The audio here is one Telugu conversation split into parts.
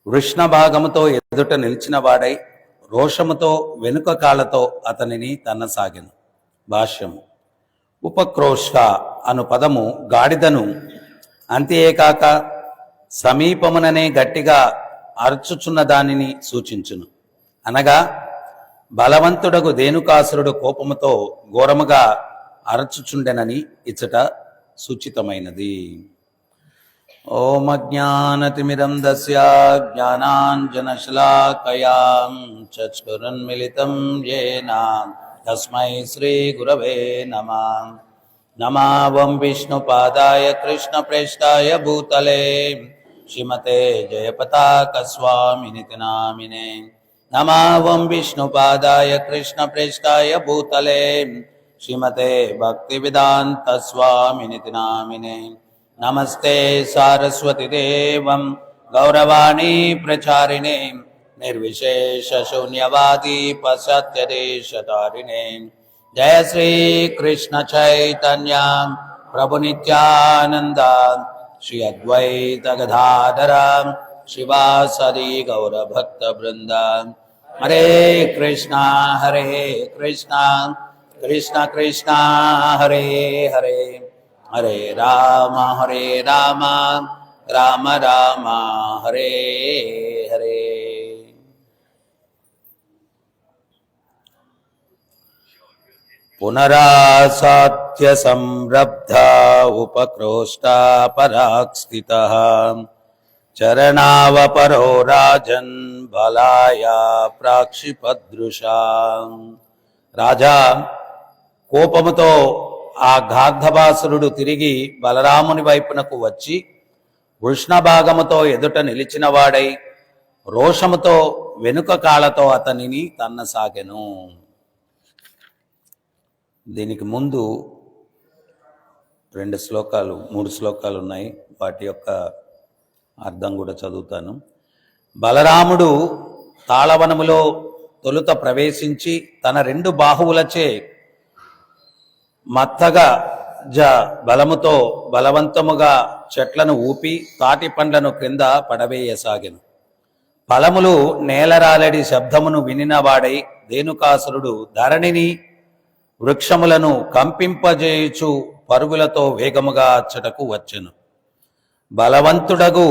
వృష్ణ భాగముతో ఎదుట నిలిచిన వాడై రోషముతో వెనుక కాళ్ళతో అతనిని తన్నసాగెను. భాష్యము. ఉపక్రోష్ట అను పదము గాడిదను అంతేకాక సమీపముననే గట్టిగా అరుచుచున్న దానిని సూచించును. అనగా బలవంతుడగు ధేనుకాసురుడు కోపముతో ఘోరముగా అరచుచుండెనని ఇచ్చట సూచితమైనది. ఓం అజ్ఞానతిమిరం దస్య జ్ఞానాంజనశలాకయా చక్షురున్మిళితం యేన తస్మై శ్రీ గురవే నమః. నమావం విష్ణుపాదాయ కృష్ణప్రేష్టాయ భూతలే శ్రీమతే జయపతాక స్వామినితి నామినే. నమావం విష్ణుపాదాయ కృష్ణప్రేష్టాయ భూతలే శ్రీమతే భక్తివేదాంత స్వామినితి నామినే. నమస్తే సారస్వతి దేవం గౌరవాణి ప్రచారిణే నిర్విశేష శూన్యవాది పశ్చాత్యదేశతారిణే. జయ శ్రీ కృష్ణ చైతన్య ప్రభు నిత్యానంద శ్రీ అద్వైత గదాధర శివాసది గౌర భక్త బృంద. హరే కృష్ణ కృష్ణ కృష్ణ హరే హరే హరే రామ రామ రామ హరే హరే. పునరాసాధ్య సంరబ్ధ ఉపక్రోష్టా పరాక్స్థితః చరణావపరో రాజన్ బలాయ ప్రాక్షిపదృశా. రాజా, కోపముతో ఆ గార్ధబాసురుడు తిరిగి బలరాముని వైపునకు వచ్చి వృష్ణభాగముతో ఎదుట నిలిచిన వాడై రోషముతో వెనుక కాళ్ళతో అతనిని తన్నసాగెను. దీనికి ముందు 3 శ్లోకాలు ఉన్నాయి. వాటి యొక్క అర్థం కూడా చదువుతాను. బలరాముడు తాళవనములో తొలుత ప్రవేశించి తన 2 బాహువులచే మత్తగా బలముతో బలవంతముగా చెట్లను ఊపి తాటి పండ్లను క్రింద పడవేయసాగెను. ఫలములు నేలరాలడి శబ్దమును వినినవాడై ధేనుకాసురుడు ధరణిని వృక్షములను కంపింపజేయుచు పరుగులతో వేగముగా అచ్చటకు వచ్చెను. బలవంతుడగు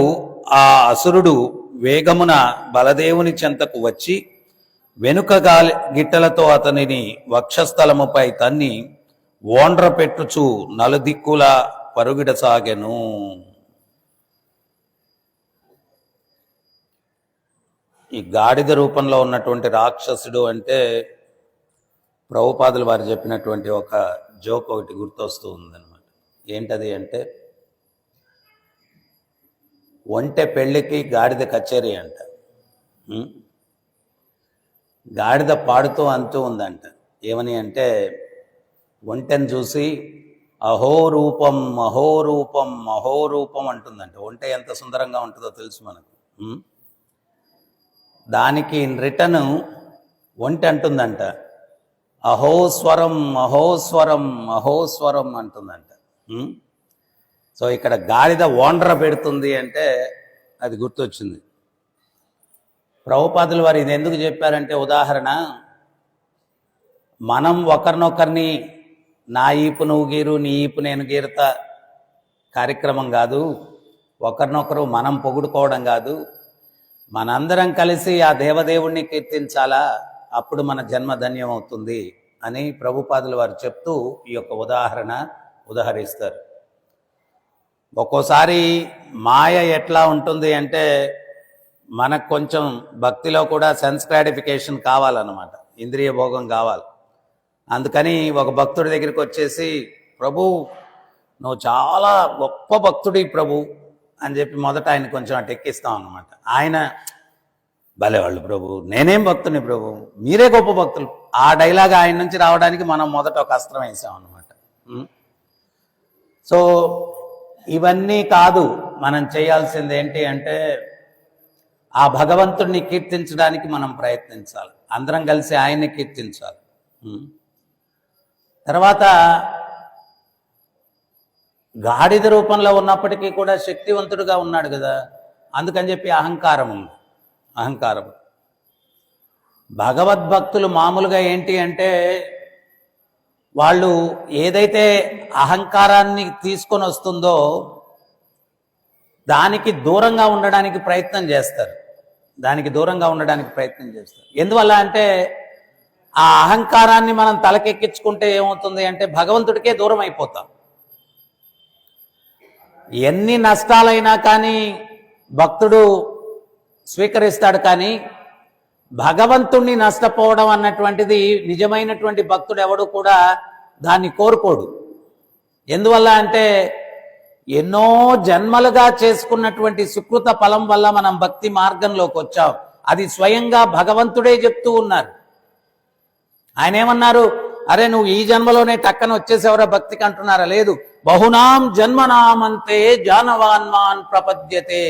ఆ అసురుడు వేగమున బలదేవుని చెంతకు వచ్చి వెనుక గిట్టలతో అతనిని వక్షస్థలముపై తన్ని ఓండ్ర పెట్టుచు నలుదిక్కుల పరుగిడసాగెను. ఈ గాడిద రూపంలో ఉన్నటువంటి రాక్షసుడు అంటే ప్రభుపాదులు వారు చెప్పినటువంటి ఒక జోక్ ఒకటి గుర్తొస్తూ ఉందన్నమాట. ఏంటది అంటే, ఒంటె పెళ్ళికి గాడిద కచేరీ అంట. గాడిద పాడుతూ అంటూ ఉందంట. ఏమని అంటే, ఒంటెను చూసి అహోరూపం అహోరూపం అహోరూపం అంటుందంట. ఒంటె ఎంత సుందరంగా ఉంటుందో తెలుసు మనకు. దానికి రిటర్న్ ఒంటె అంటుందంట, అహోస్వరం అహోస్వరం అహోస్వరం అంటుందంట. సో ఇక్కడ గాడిద ఓండ్ర పెడుతుంది అంటే అది గుర్తొచ్చింది. ప్రభుపాదులు వారు ఇది ఎందుకు చెప్పారంటే, ఉదాహరణ, మనం ఒకరినొకరిని నా ఈపు నువ్వు గీరు నీ ఈపు నేను గీరుతా కార్యక్రమం కాదు. ఒకరినొకరు మనం పొగుడుకోవడం కాదు. మనందరం కలిసి ఆ దేవదేవుణ్ణి కీర్తించాలా, అప్పుడు మన జన్మ ధన్యం అవుతుంది అని ప్రభుపాదులు వారు చెప్తూ ఈ యొక్క ఉదాహరణ ఉదహరిస్తారు. ఒక్కోసారి మాయ ఎట్లా ఉంటుంది అంటే, మనకు కొంచెం భక్తిలో కూడా సెన్స్ గ్రాటిఫికేషన్ కావాలన్నమాట, ఇంద్రియ భోగం కావాలి. అందుకని ఒక భక్తుడి దగ్గరికి వచ్చేసి, ప్రభు నువ్వు చాలా గొప్ప భక్తుడి ప్రభు అని చెప్పి మొదట ఆయన కొంచెం అటు ఎక్కిస్తాం అన్నమాట. ఆయన భలేవాళ్ళు ప్రభు, నేనేం భక్తుని ప్రభు, మీరే గొప్ప భక్తులు. ఆ డైలాగ్ ఆయన నుంచి రావడానికి మనం మొదట ఒక అస్త్రం వేసాం అన్నమాట. సో ఇవన్నీ కాదు, మనం చేయాల్సింది ఏంటి అంటే, ఆ భగవంతుడిని కీర్తించడానికి మనం ప్రయత్నించాలి. అందరం కలిసి ఆయన్ని కీర్తించాలి. తర్వాత గాడిద రూపంలో ఉన్నప్పటికీ కూడా శక్తివంతుడుగా ఉన్నాడు కదా, అందుకని చెప్పి అహంకారం ఉంది. అహంకారం. భగవద్భక్తులు మామూలుగా ఏంటి అంటే వాళ్ళు ఏదైతే అహంకారాన్ని తీసుకొని వస్తుందో దానికి దూరంగా ఉండడానికి ప్రయత్నం చేస్తారు. ఎందువల్ల అంటే ఆ అహంకారాన్ని మనం తలకెక్కించుకుంటే ఏమవుతుంది అంటే భగవంతుడికే దూరం అయిపోతాం. ఎన్ని నష్టాలైనా కానీ భక్తుడు స్వీకరిస్తాడు, కానీ భగవంతుణ్ణి నష్టపోవడం అన్నటువంటిది నిజమైనటువంటి భక్తుడు ఎవడు కూడా దాన్ని కోరుకోడు. ఎందువల్ల అంటే ఎన్నో జన్మలుగా చేసుకున్నటువంటి సుకృత ఫలం వల్ల మనం భక్తి మార్గంలోకి వచ్చాం. అది స్వయంగా భగవంతుడే చెప్తూ ఉన్నారు. ఆయన ఏమన్నారు, అరే నువ్వు ఈ జన్మలోనే టక్కన వచ్చేసేవరా భక్తికి అంటున్నారా? లేదు. బహునాం జన్మనామంతే జానవాన్మాన్ ప్రపద్యతే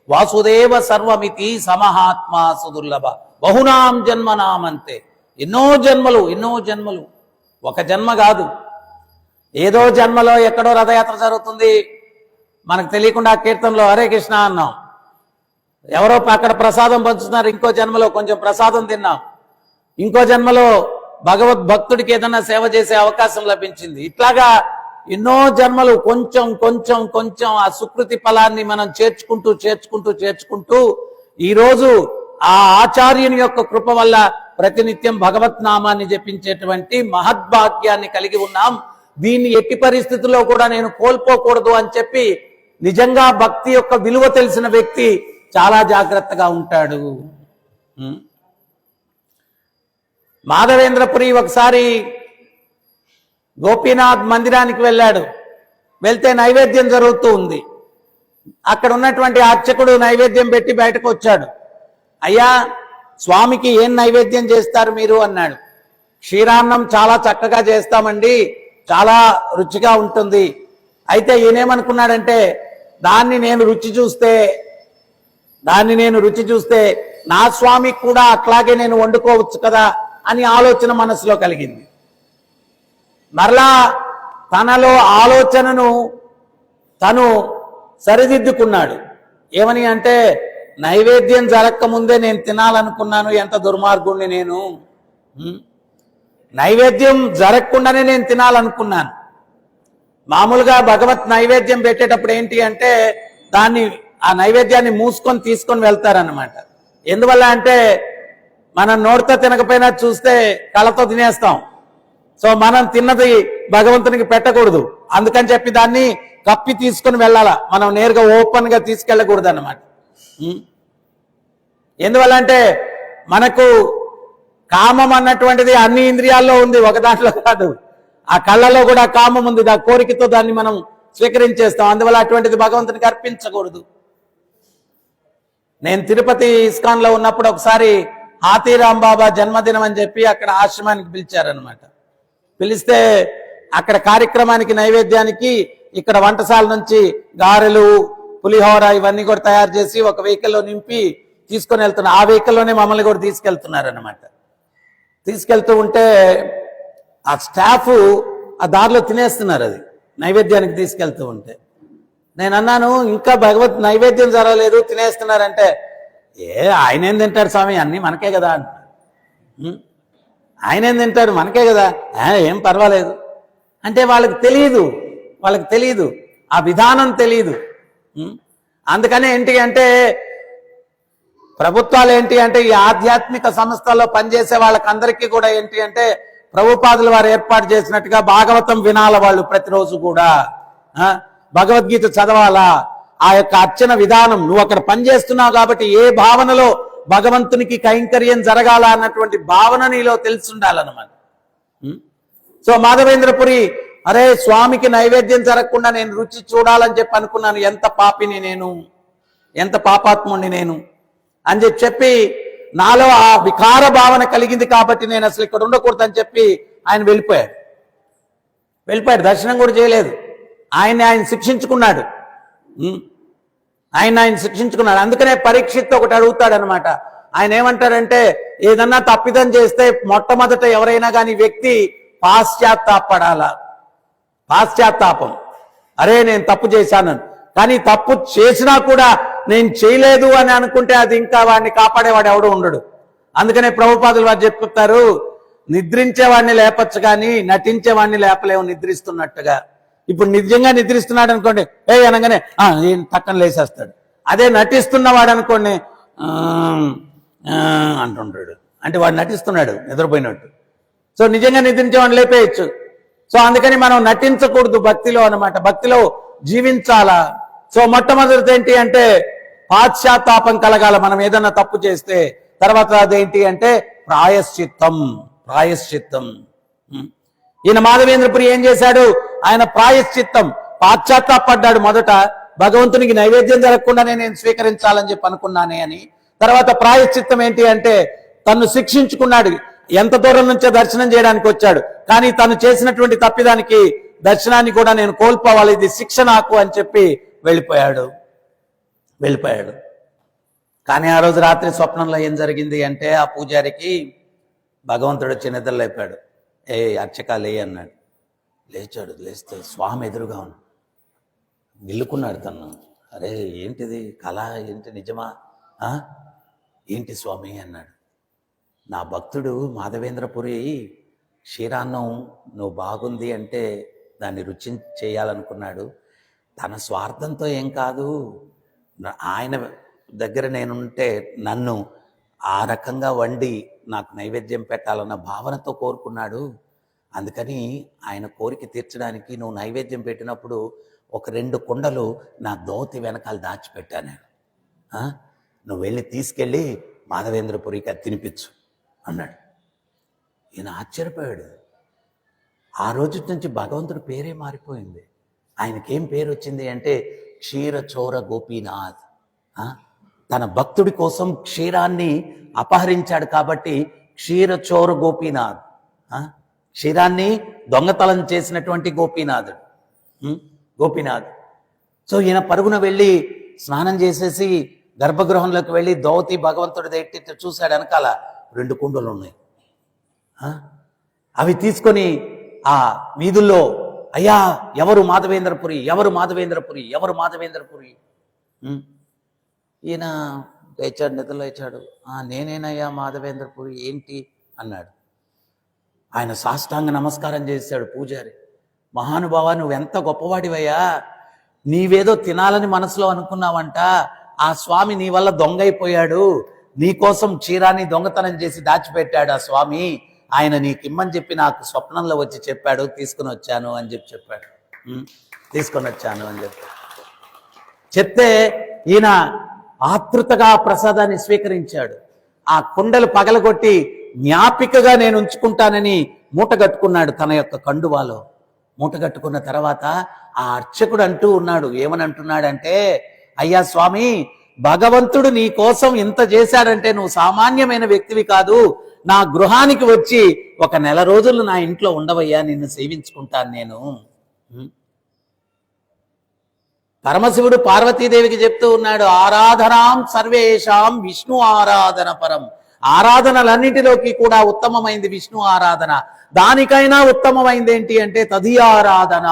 వాసుదేవ సర్వమితి సమహాత్మా సుదుర్లభ. బహునాం జన్మనామంతే, ఎన్నో జన్మలు, ఒక జన్మ కాదు. ఏదో జన్మలో ఎక్కడో రథయాత్ర జరుగుతుంది, మనకు తెలియకుండా కీర్తనలో హరే కృష్ణ అన్నాం, ఎవరో అక్కడ ప్రసాదం పంచుతున్నారు, ఇంకో జన్మలో కొంచెం ప్రసాదం తిన్నాం, ఇంకో జన్మలో భగవద్భక్తుడికి ఏదన్నా సేవ చేసే అవకాశం లభించింది. ఇట్లాగా ఎన్నో జన్మలు కొంచెం ఆ సుకృతి ఫలాన్ని మనం చేర్చుకుంటూ ఈరోజు ఆ ఆచార్యుని యొక్క కృప వల్ల ప్రతినిత్యం భగవత్ నామాన్ని జపించేటువంటి మహద్భాగ్యాన్ని కలిగి ఉన్నాం. దీన్ని ఎట్టి పరిస్థితుల్లో కూడా నేను కోల్పోకూడదు అని చెప్పి నిజంగా భక్తి యొక్క విలువ తెలిసిన వ్యక్తి చాలా జాగ్రత్తగా ఉంటాడు. మాధవేంద్రపురి ఒకసారి గోపీనాథ్ మందిరానికి వెళ్ళాడు. వెళ్తే నైవేద్యం జరుగుతూ ఉంది. అక్కడ ఉన్నటువంటి అర్చకుడు నైవేద్యం పెట్టి బయటకు వచ్చాడు. అయ్యా, స్వామికి ఏం నైవేద్యం చేస్తారు మీరు అన్నాడు. క్షీరాన్నం చాలా చక్కగా చేస్తామండి, చాలా రుచిగా ఉంటుంది. అయితే ఈయనేమనుకున్నాడంటే దాన్ని నేను రుచి చూస్తే నా స్వామికి కూడా అట్లాగే నేను వండుకోవచ్చు కదా అని ఆలోచన మనసులో కలిగింది. మరలా తనలో ఆలోచనను తను సరిదిద్దుకున్నాడు. ఏమని అంటే, నైవేద్యం జరక్క ముందే నేను తినాలనుకున్నాను, ఎంత దుర్మార్గుణ్ణి నేను. నైవేద్యం జరగకుండానే నేను తినాలనుకున్నాను. మామూలుగా భగవత్ నైవేద్యం పెట్టేటప్పుడు ఏంటి అంటే ఆ నైవేద్యాన్ని మూసుకొని తీసుకొని వెళ్తారన్నమాట. ఎందువల్ల అంటే మనం నోటితో తినకపోయినా చూస్తే కళ్ళతో తినేస్తాం. సో మనం తిన్నది భగవంతునికి పెట్టకూడదు. అందుకని చెప్పి దాన్ని కప్పి తీసుకొని వెళ్ళాలా, మనం నేరుగా ఓపెన్ గా తీసుకెళ్ళకూడదు అన్నమాట. ఎందువల్ల అంటే మనకు కామం అన్నటువంటిది అన్ని ఇంద్రియాల్లో ఉంది, ఒక దాంట్లో కాదు. ఆ కళ్ళలో కూడా కామం ఉంది, ఆ కోరికతో దాన్ని మనం స్వీకరించేస్తాం. అందువల్ల అటువంటిది భగవంతునికి అర్పించకూడదు. నేను తిరుపతి ఇస్కాన్ లో ఉన్నప్పుడు ఒకసారి హాతీరాం బాబా జన్మదినం అని చెప్పి అక్కడ ఆశ్రమానికి పిలిచారనమాట. పిలిస్తే అక్కడ కార్యక్రమానికి నైవేద్యానికి ఇక్కడ వంటశాల నుంచి గారెలు, పులిహోర ఇవన్నీ కూడా తయారు చేసి ఒక వెహికల్లో నింపి తీసుకొని వెళ్తున్నారు. ఆ వెహికల్లోనే మమ్మల్ని కూడా తీసుకెళ్తున్నారన్నమాట. తీసుకెళ్తూ ఉంటే ఆ స్టాఫ్ ఆ దారిలో తినేస్తున్నారు, అది నైవేద్యానికి తీసుకెళ్తూ ఉంటే. నేను అన్నాను, ఇంకా భగవత్ నైవేద్యం జరగలేదు తినేస్తున్నారంటే, ఆయన ఏం తింటాడు స్వామి, అన్నీ మనకే కదా. ఆయన ఏం తింటాడు, మనకే కదా, ఏం పర్వాలేదు అంటే వాళ్ళకి తెలియదు, ఆ విధానం తెలియదు. అందుకనే ఏంటి అంటే ప్రభుత్వాలు ఏంటి అంటే ఈ ఆధ్యాత్మిక సంస్థల్లో పనిచేసే వాళ్ళకందరికీ కూడా ఏంటి అంటే ప్రభుపాదులు వారు ఏర్పాటు చేసినట్టుగా భాగవతం వినాల వాళ్ళు ప్రతిరోజు కూడా, భగవద్గీత చదవాలా. ఆ యొక్క అర్చన విధానం, నువ్వు అక్కడ పనిచేస్తున్నావు కాబట్టి ఏ భావనలో భగవంతునికి కైంకర్యం జరగాల అన్నటువంటి భావన నీలో తెలిసి ఉండాలన్నమాట. సో మాధవేంద్రపురి, అరే స్వామికి నైవేద్యం జరగకుండా నేను రుచి చూడాలని చెప్పి అనుకున్నాను, ఎంత పాపిని నేను, ఎంత పాపాత్ముడిని నేను అని చెప్పి నాలో ఆ వికార భావన కలిగింది కాబట్టి నేను అసలు ఇక్కడ ఉండకూడదని చెప్పి ఆయన వెళ్ళిపోయాడు. దర్శనం కూడా చేయలేదు. ఆయన శిక్షించుకున్నాడు. అందుకనే పరీక్షిత్ ఒకటి అడుగుతాడనమాట. ఆయన ఏమంటాడంటే, ఏదన్నా తప్పిదం చేస్తే మొట్టమొదట ఎవరైనా కానీ వ్యక్తి పాశ్చాత్తాపం, అరే నేను తప్పు చేశాను. కానీ తప్పు చేసినా కూడా నేను చేయలేదు అని అనుకుంటే అది ఇంకా వాడిని కాపాడేవాడు ఎవడు ఉండడు. అందుకనే ప్రభుపాదులు వారు చెప్తారు, నిద్రించేవాడిని లేపచ్చు కానీ నటించేవాడిని లేపలేము నిద్రిస్తున్నట్టుగా. ఇప్పుడు నిజంగా నిద్రిస్తున్నాడు అనుకోండి, అనగానే ఏం పక్కన లేసేస్తాడు. అదే నటిస్తున్నవాడు అనుకోండి అంటుంటాడు, అంటే వాడు నటిస్తున్నాడు నిద్రపోయినట్టు. సో నిజంగా నిద్రించేవాడిని లేపేయచ్చు. సో అందుకని మనం నటించకూడదు భక్తిలో అన్నమాట, భక్తిలో జీవించాలా. సో మొట్టమొదటిది ఏంటి అంటే పాశ్చాత్తాపం కలగాల మనం ఏదన్నా తప్పు చేస్తే. తర్వాత అదేంటి అంటే ప్రాయశ్చిత్తం. ఈయన మాధవేంద్రపురి ఏం చేశాడు, ఆయన ప్రాయశ్చిత్తం పాశ్చాత్తాపడ్డాడు. మొదట భగవంతునికి నైవేద్యం జరగకుండానే నేను స్వీకరించాలని చెప్పి అనుకున్నానే అని. తర్వాత ప్రాయశ్చిత్తం ఏంటి అంటే తను శిక్షించుకున్నాడు. ఎంత దూరం నుంచో దర్శనం చేయడానికి వచ్చాడు, కానీ తను చేసినటువంటి తప్పిదానికి దర్శనాన్ని కూడా నేను కోల్పోవాలి, ఇది శిక్ష నాకు అని చెప్పి వెళ్ళిపోయాడు. కానీ ఆ రోజు రాత్రి స్వప్నంలో ఏం జరిగింది అంటే ఆ పూజారికి భగవంతుడు వచ్చి నిద్ర లేపాడు. అర్చక లే అన్నాడు. లేచాడు. లేస్తే స్వామి ఎదురుగా ఉన్నాడు. గిల్లుకున్నాడు తను. అరే ఏంటిది కళ, ఏంటి నిజమా, ఏంటి స్వామి అన్నాడు. నా భక్తుడు మాధవేంద్రపురి క్షీరాన్నం నువ్వు బాగుంది అంటే దాన్ని రుచి చేయాలనుకున్నాడు. తన స్వార్థంతో ఏం కాదు, ఆయన దగ్గర నేనుంటే నన్ను ఆ రకంగా వండి నాకు నైవేద్యం పెట్టాలన్న భావనతో కోరుకున్నాడు. అందుకని ఆయన కోరిక తీర్చడానికి నువ్వు నైవేద్యం పెట్టినప్పుడు ఒక 2 కుండలు నా దోతి వెనకాల దాచిపెట్టాను. నువ్వు వెళ్ళి తీసుకెళ్ళి మాధవేంద్రపురికి అది తినిపించు అన్నాడు. ఈయన ఆశ్చర్యపోయాడు. ఆ రోజు నుంచి భగవంతుడి పేరే మారిపోయింది. ఆయనకేం పేరు వచ్చింది అంటే క్షీరచోర గోపీనాథ్. తన భక్తుడి కోసం క్షీరాన్ని అపహరించాడు కాబట్టి క్షీరచోర గోపీనాథ్. క్షీరాన్ని దొంగతనం చేసినటువంటి గోపీనాథ్. సో ఈయన పరుగున వెళ్ళి స్నానం చేసేసి గర్భగృహంలోకి వెళ్ళి దౌతి భగవంతుడి దగ్గర చూశాడు. వెనకాల 2 కుండలు ఉన్నాయి. అవి తీసుకొని ఆ వీధుల్లో, అయ్యా ఎవరు మాధవేంద్రపురి, ఎవరు మాధవేంద్రపురి, ఎవరు మాధవేంద్రపురి. ఈయన లేచాడు, నిద్ర లేచాడు. నేనేనయ్యా మాధవేంద్రపురి, ఏంటి అన్నాడు. ఆయన సాష్టాంగ నమస్కారం చేశాడు పూజారి. మహానుభావ నువ్వెంత గొప్పవాడివయ్యా, నీవేదో తినాలని మనసులో అనుకున్నావంట, ఆ స్వామి నీ వల్ల దొంగైపోయాడు, నీ కోసం క్షీరాన్ని దొంగతనం చేసి దాచిపెట్టాడు ఆ స్వామి. ఆయన నీకిమ్మని చెప్పి నాకు స్వప్నంలో వచ్చి చెప్పాడు, తీసుకుని వచ్చాను అని చెప్పాడు. తీసుకొని వచ్చాను అని చెప్తే ఈయన ఆతృతగా ప్రసాదాన్ని స్వీకరించాడు. ఆ కుండలు పగలగొట్టి జ్ఞాపికగా నేను ఉంచుకుంటానని మూట కట్టుకున్నాడు తన యొక్క కండువాలో. మూట కట్టుకున్న తర్వాత ఆ అర్చకుడు అంటూ ఉన్నాడు, ఏమని అంటున్నాడంటే, అయ్యా స్వామి, భగవంతుడు నీ కోసం ఇంత చేశాడంటే నువ్వు సామాన్యమైన వ్యక్తివి కాదు. నా గృహానికి వచ్చి 1 నెల రోజులు నా ఇంట్లో ఉండవయ్యా, నిన్ను సేవించుకుంటాను నేను. పరమశివుడు పార్వతీదేవికి చెప్తూ ఉన్నాడు, ఆరాధనాం సర్వేషాం విష్ణు ఆరాధన పరం. ఆరాధనలన్నిటిలోకి కూడా ఉత్తమమైంది విష్ణు ఆరాధన. దానికైనా ఉత్తమమైంది ఏంటి అంటే తదియారాధన,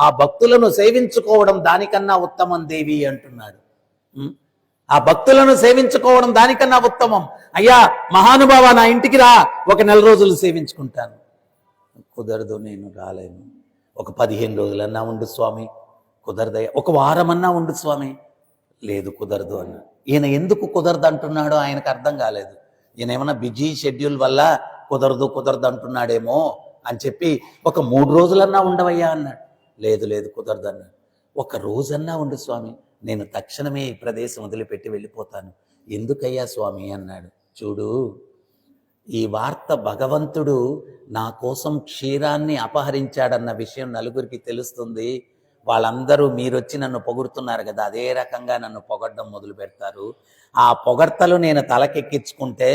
ఆ భక్తులను సేవించుకోవడం దానికన్నా ఉత్తమం దేవి అంటున్నాడు. ఆ భక్తులను సేవించుకోవడం దానికన్నా ఉత్తమం. అయ్యా మహానుభావ, నా ఇంటికి రా, 1 నెల రోజులు సేవించుకుంటాను. కుదరదు, నేను రాలేను. 15 రోజులన్నా ఉండు స్వామి. కుదరదయ్యా. 1 వారమన్నా ఉండు స్వామి. లేదు, కుదరదు అన్న. ఈయన ఎందుకు కుదరదు అంటున్నాడో ఆయనకు అర్థం కాలేదు. ఈయన ఏమన్నా బిజీ షెడ్యూల్ వల్ల కుదరదు అంటున్నాడేమో అని చెప్పి 3 రోజులన్నా ఉండవయ్యా అన్నాడు. లేదు కుదరదు అన్నాడు. 1 రోజన్నా ఉండు స్వామి, నేను తక్షణమే ఈ ప్రదేశం వదిలిపెట్టి వెళ్ళిపోతాను. ఎందుకయ్యా స్వామి అన్నాడు. చూడు, ఈ వార్త భగవంతుడు నా కోసం క్షీరాన్ని అపహరించాడన్న విషయం నలుగురికి తెలుస్తుంది. వాళ్ళందరూ మీరొచ్చి నన్ను పొగుడుతున్నారు కదా, అదే రకంగా నన్ను పొగడ్డం మొదలు పెడతారు. ఆ పొగడ్తలు నేను తలకెక్కించుకుంటే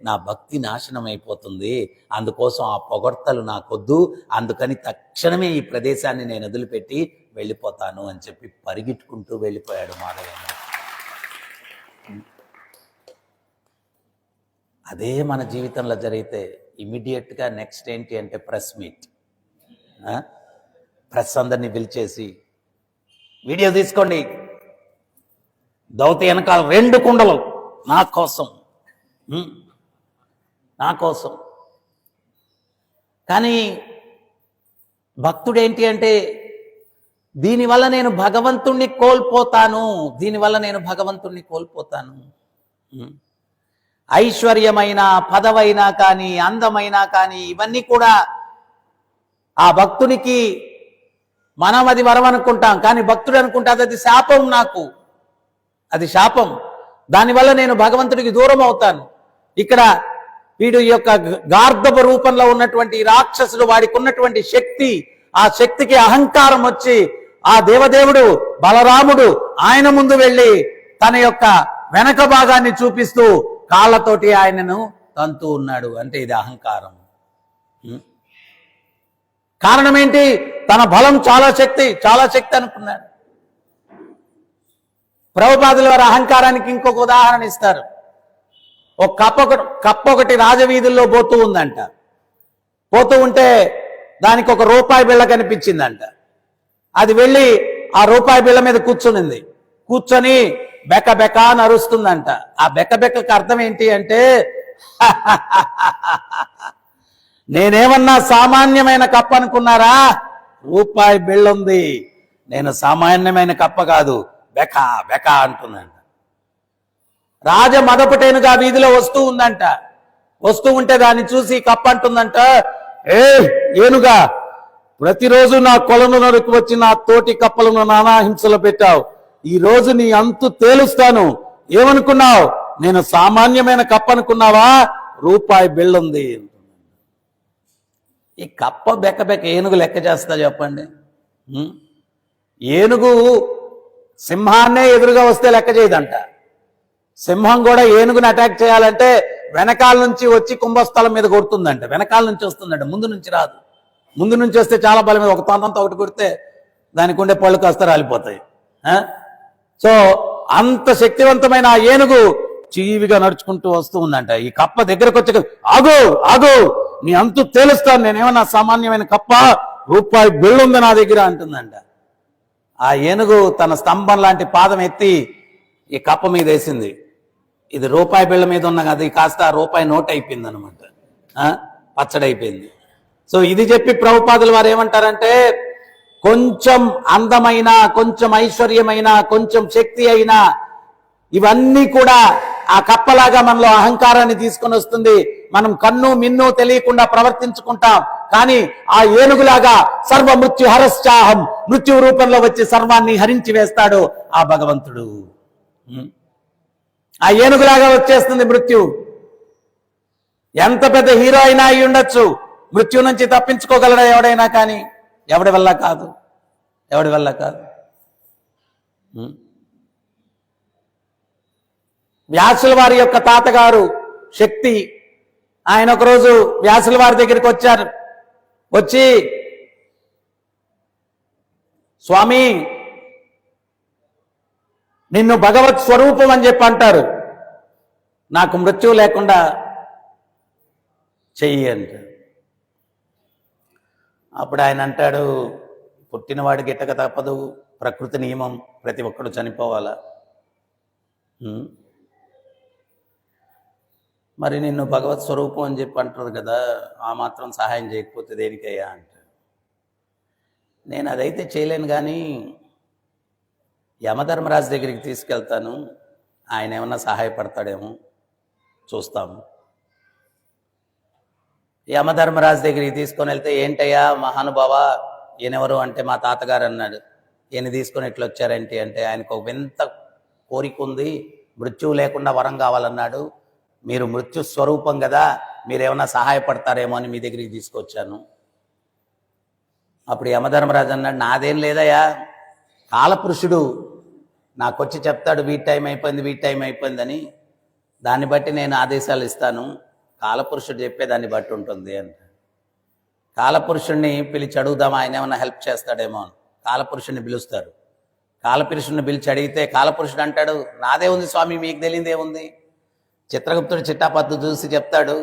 నా భక్తి నాశనం అయిపోతుంది. అందుకోసం ఆ పొగడ్తలు నాకొద్దు. అందుకని తక్షణమే ఈ ప్రదేశాన్ని నేను వదిలిపెట్టి వెళ్ళిపోతాను అని చెప్పి పరిగెట్టుకుంటూ వెళ్ళిపోయాడు మాధవేంద్ర. అదే మన జీవితంలో జరిగితే ఇమ్మీడియట్గా నెక్స్ట్ ఏంటి అంటే ప్రెస్ మీట్. ప్రెస్ అందరినీ పిలిచేసి వీడియో తీసుకోండి, దౌతి వెనకాల 2 కుండలు నా కోసం, నా కోసం. కానీ భక్తుడేంటి అంటే, దీనివల్ల నేను భగవంతుణ్ణి కోల్పోతాను, దీనివల్ల నేను భగవంతుణ్ణి కోల్పోతాను. ఐశ్వర్యమైన, పదవైనా కానీ, అందమైనా కానీ, ఇవన్నీ కూడా ఆ భక్తునికి, మనం అది వరం అనుకుంటాం, కానీ భక్తుడు అనుకుంటాడు అది శాపం, నాకు అది శాపం, దానివల్ల నేను భగవంతుడికి దూరం అవుతాను. ఇక్కడ వీడు యొక్క గార్ధప రూపంలో ఉన్నటువంటి రాక్షసుడు, వాడికి ఉన్నటువంటి శక్తి, ఆ శక్తికి అహంకారం వచ్చి ఆ దేవదేవుడు బలరాముడు ఆయన ముందు వెళ్ళి తన యొక్క వెనక భాగాన్ని చూపిస్తూ కాళ్ళతోటి ఆయనను తంతూ ఉన్నాడు. అంటే ఇది అహంకారం. కారణం ఏంటి? తన బలం చాలా శక్తి అనుకున్నాడు. ప్రభుపాదుల వారి అహంకారానికి ఇంకొక ఉదాహరణ ఇస్తారు. ఒక కప్ప ఒకటి రాజవీధుల్లో పోతూ ఉందంట. పోతూ ఉంటే దానికి ఒక రూపాయి బిళ్ళ కనిపించిందంట. అది వెళ్ళి ఆ రూపాయి బిళ్ళ మీద కూర్చునింది. కూర్చొని బెక బెక అని అరుస్తుందంట. ఆ బెక బెకకి అర్థం ఏంటి అంటే, నేనేమన్నా సామాన్యమైన కప్ప అనుకున్నారా? రూపాయి బిళ్ళ ఉంది, నేను సామాన్యమైన కప్ప కాదు, బెక బెక అంటుందంట. రాజ మదపుటేనుగా వీధిలో వస్తూ ఉందంట. వస్తూ ఉంటే దాన్ని చూసి కప్ప అంటుందంట, ఏనుగా, ప్రతిరోజు నా కొలను నరుకు వచ్చి నా తోటి కప్పలను నానా హింసలు పెట్టావు, ఈ రోజు నీ అంతు తేలుస్తాను. ఏమనుకున్నావు? నేను సామాన్యమైన కప్ప అనుకున్నావా? రూపాయి బిళ్ళుంది. ఈ కప్ప బెక్క బెక్క ఏనుగు లెక్క చేస్తా చెప్పండి? ఏనుగు సింహాన్నే ఎదురుగా వస్తే లెక్క చేయదంట. సింహం కూడా ఏనుగుని అటాక్ చేయాలంటే వెనకాల నుంచి వచ్చి కుంభస్థలం మీద కొడుతుందంట. వెనకాల నుంచి వస్తుందంట, ముందు నుంచి రాదు. ముందు నుంచి వస్తే చాలా బలం మీద ఒక తొండంతో ఒకటి కొడితే దానికి ఉండే పళ్ళు కాస్త రాలిపోతాయి. సో అంత శక్తివంతమైన ఆ ఏనుగు చీవిగా నడుచుకుంటూ వస్తూ ఉందంట. ఈ కప్ప దగ్గరకు వచ్చి, ఆగు ఆగు, నీ అంతు తేలుస్తాను, నేనేమన్నా సామాన్యమైన కప్ప, రూపాయి బిళ్ళుంది నా దగ్గర అంటుందంట. ఆ ఏనుగు తన స్తంభం లాంటి పాదం ఎత్తి ఈ కప్ప మీద వేసింది. ఇది రూపాయి బిళ్ళ మీద ఉన్న అది కాస్త రూపాయి నోట్ అయిపోయింది అనమాట, పచ్చడైపోయింది. సో ఇది చెప్పి ప్రభుపాదుల వారు ఏమంటారంటే, కొంచెం అందమైన, కొంచెం ఐశ్వర్యమైన, కొంచెం శక్తి అయినా ఇవన్నీ కూడా ఆ కప్పలాగా మనలో అహంకారాన్ని తీసుకొని వస్తుంది. మనం కన్ను మిన్ను తెలియకుండా ప్రవర్తించుకుంటాం. కానీ ఆ ఏనుగులాగా సర్వ మృత్యు హరశ్చాహం, మృత్యు రూపంలో వచ్చి సర్వాన్ని హరించి వేస్తాడు ఆ భగవంతుడు. ఆ ఏనుగులాగా వచ్చేస్తుంది మృత్యు. ఎంత పెద్ద హీరో అయినా అయి ఉండొచ్చు, మృత్యు నుంచి తప్పించుకోగలడా ఎవడైనా? కానీ ఎవడి వల్ల కాదు, ఎవడి వల్ల కాదు. వ్యాసుల వారి యొక్క తాతగారు శక్తి, ఆయన ఒకరోజు వ్యాసుల వారి దగ్గరికి వచ్చారు. వచ్చి, స్వామి నిన్ను భగవత్ స్వరూపం అని చెప్పి అంటారు, నాకు మృత్యువు లేకుండా చెయ్యి అంటారు. అప్పుడు ఆయన అంటాడు, పుట్టినవాడు గిట్టక తప్పదు, ప్రకృతి నియమం, ప్రతి ఒక్కడు చనిపోవాలా, మరి నిన్ను భగవత్ స్వరూపం అని చెప్పి అంటారు కదా, ఆ మాత్రం సహాయం చేయకపోతే దేనికయ్యా అంటాడు. నేను అదైతే చేయలేను, కానీ యమధర్మరాజు దగ్గరికి తీసుకెళ్తాను, ఆయన ఏమన్నా సహాయపడతాడేమో చూస్తాము. యమధర్మరాజు దగ్గరికి తీసుకొని వెళ్తే, ఏంటయ్యా మహానుభావ, ఈయనెవరు అంటే మా తాతగారు అన్నాడు. ఈయన తీసుకొని ఎట్లా వచ్చారేంటి అంటే, ఆయనకు ఒక వింత కోరిక ఉంది, మృత్యువు లేకుండా వరం కావాలన్నాడు, మీరు మృత్యు స్వరూపం కదా, మీరేమన్నా సహాయపడతారేమో అని మీ దగ్గరికి తీసుకొచ్చాను. అప్పుడు యమధర్మరాజు అన్నాడు, నాదేం లేదయ్యా, కాలపురుషుడు నాకొచ్చి చెప్తాడు వీటి టైం అయిపోయింది, వీటి టైం అయిపోయిందని, దాన్ని బట్టి నేను ఆదేశాలు ఇస్తాను, కాలపురుషుడు చెప్పేదాన్ని బట్టి ఉంటుంది అంట. కాలపురుషుడిని పిలిచి అడుగుదాం, ఆయన ఏమన్నా హెల్ప్ చేస్తాడేమో అని. కాలపురుషుడిని పిలుస్తారు. కాలపురుషుడిని పిలిచి అడిగితే కాలపురుషుడు అంటాడు, నాదే ఉంది స్వామి, మీకు తెలియదేముంది. చిత్రగుప్తుడు చిట్టాపత్తు చూసి చెప్తాడు,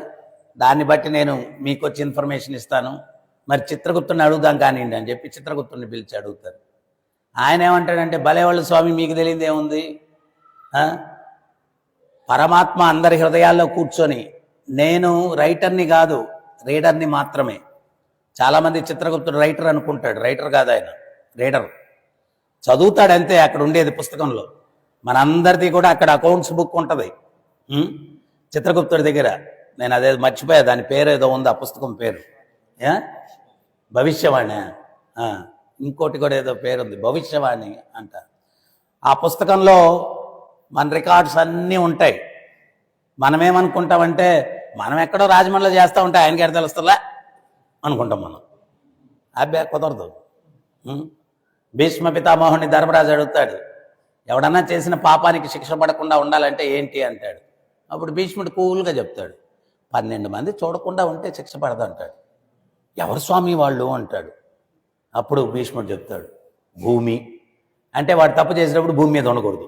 దాన్ని బట్టి నేను మీకు వచ్చి ఇన్ఫర్మేషన్ ఇస్తాను, మరి చిత్రగుప్తుడిని అడుగుదాం కానివ్వండి అని చెప్పి చిత్రగుప్తుడిని పిలిచి అడుగుతారు. ఆయన ఏమంటాడంటే, భలేవాళ్ళు స్వామి, మీకు తెలియదేముంది, పరమాత్మ అందరి హృదయాల్లో కూర్చొని నేను రైటర్ని కాదు, రీడర్ని మాత్రమే. చాలామంది చిత్రగుప్తుడు రైటర్ అనుకుంటాడు. రైటర్ కాదు ఆయన, రీడర్. చదువుతాడు అంతే. అక్కడ ఉండేది పుస్తకంలో మనందరిది కూడా అక్కడ అకౌంట్స్ బుక్ ఉంటుంది చిత్రగుప్తుడి దగ్గర. నేను అదే మర్చిపోయా, దాని పేరు ఏదో ఉంది ఆ పుస్తకం పేరు. భవిష్యవాణి, ఇంకోటి కూడా ఏదో పేరుంది, భవిష్యవాణి అంట. ఆ పుస్తకంలో మన రికార్డ్స్ అన్నీ ఉంటాయి. మనమేమనుకుంటామంటే మనం ఎక్కడో రాజమండ్రిలో చేస్తూ ఉంటే ఆయనకి ఎక్కడ తెలుస్తుందా అనుకుంటాం మనం. అబ్బే కుదరదు. భీష్మ పితామోహుని ధర్మరాజు అడుగుతాడు, ఎవడన్నా చేసిన పాపానికి శిక్ష పడకుండా ఉండాలంటే ఏంటి అంటాడు. అప్పుడు భీష్ముడు కూల్గా చెప్తాడు, 12 మంది చూడకుండా ఉంటే శిక్ష పడదంటాడు. ఎవరు స్వామి వాళ్ళు అంటాడు. అప్పుడు భీష్ముడు చెప్తాడు, భూమి అంటే వాడు తప్పు చేసినప్పుడు భూమి మీద ఉండకూడదు,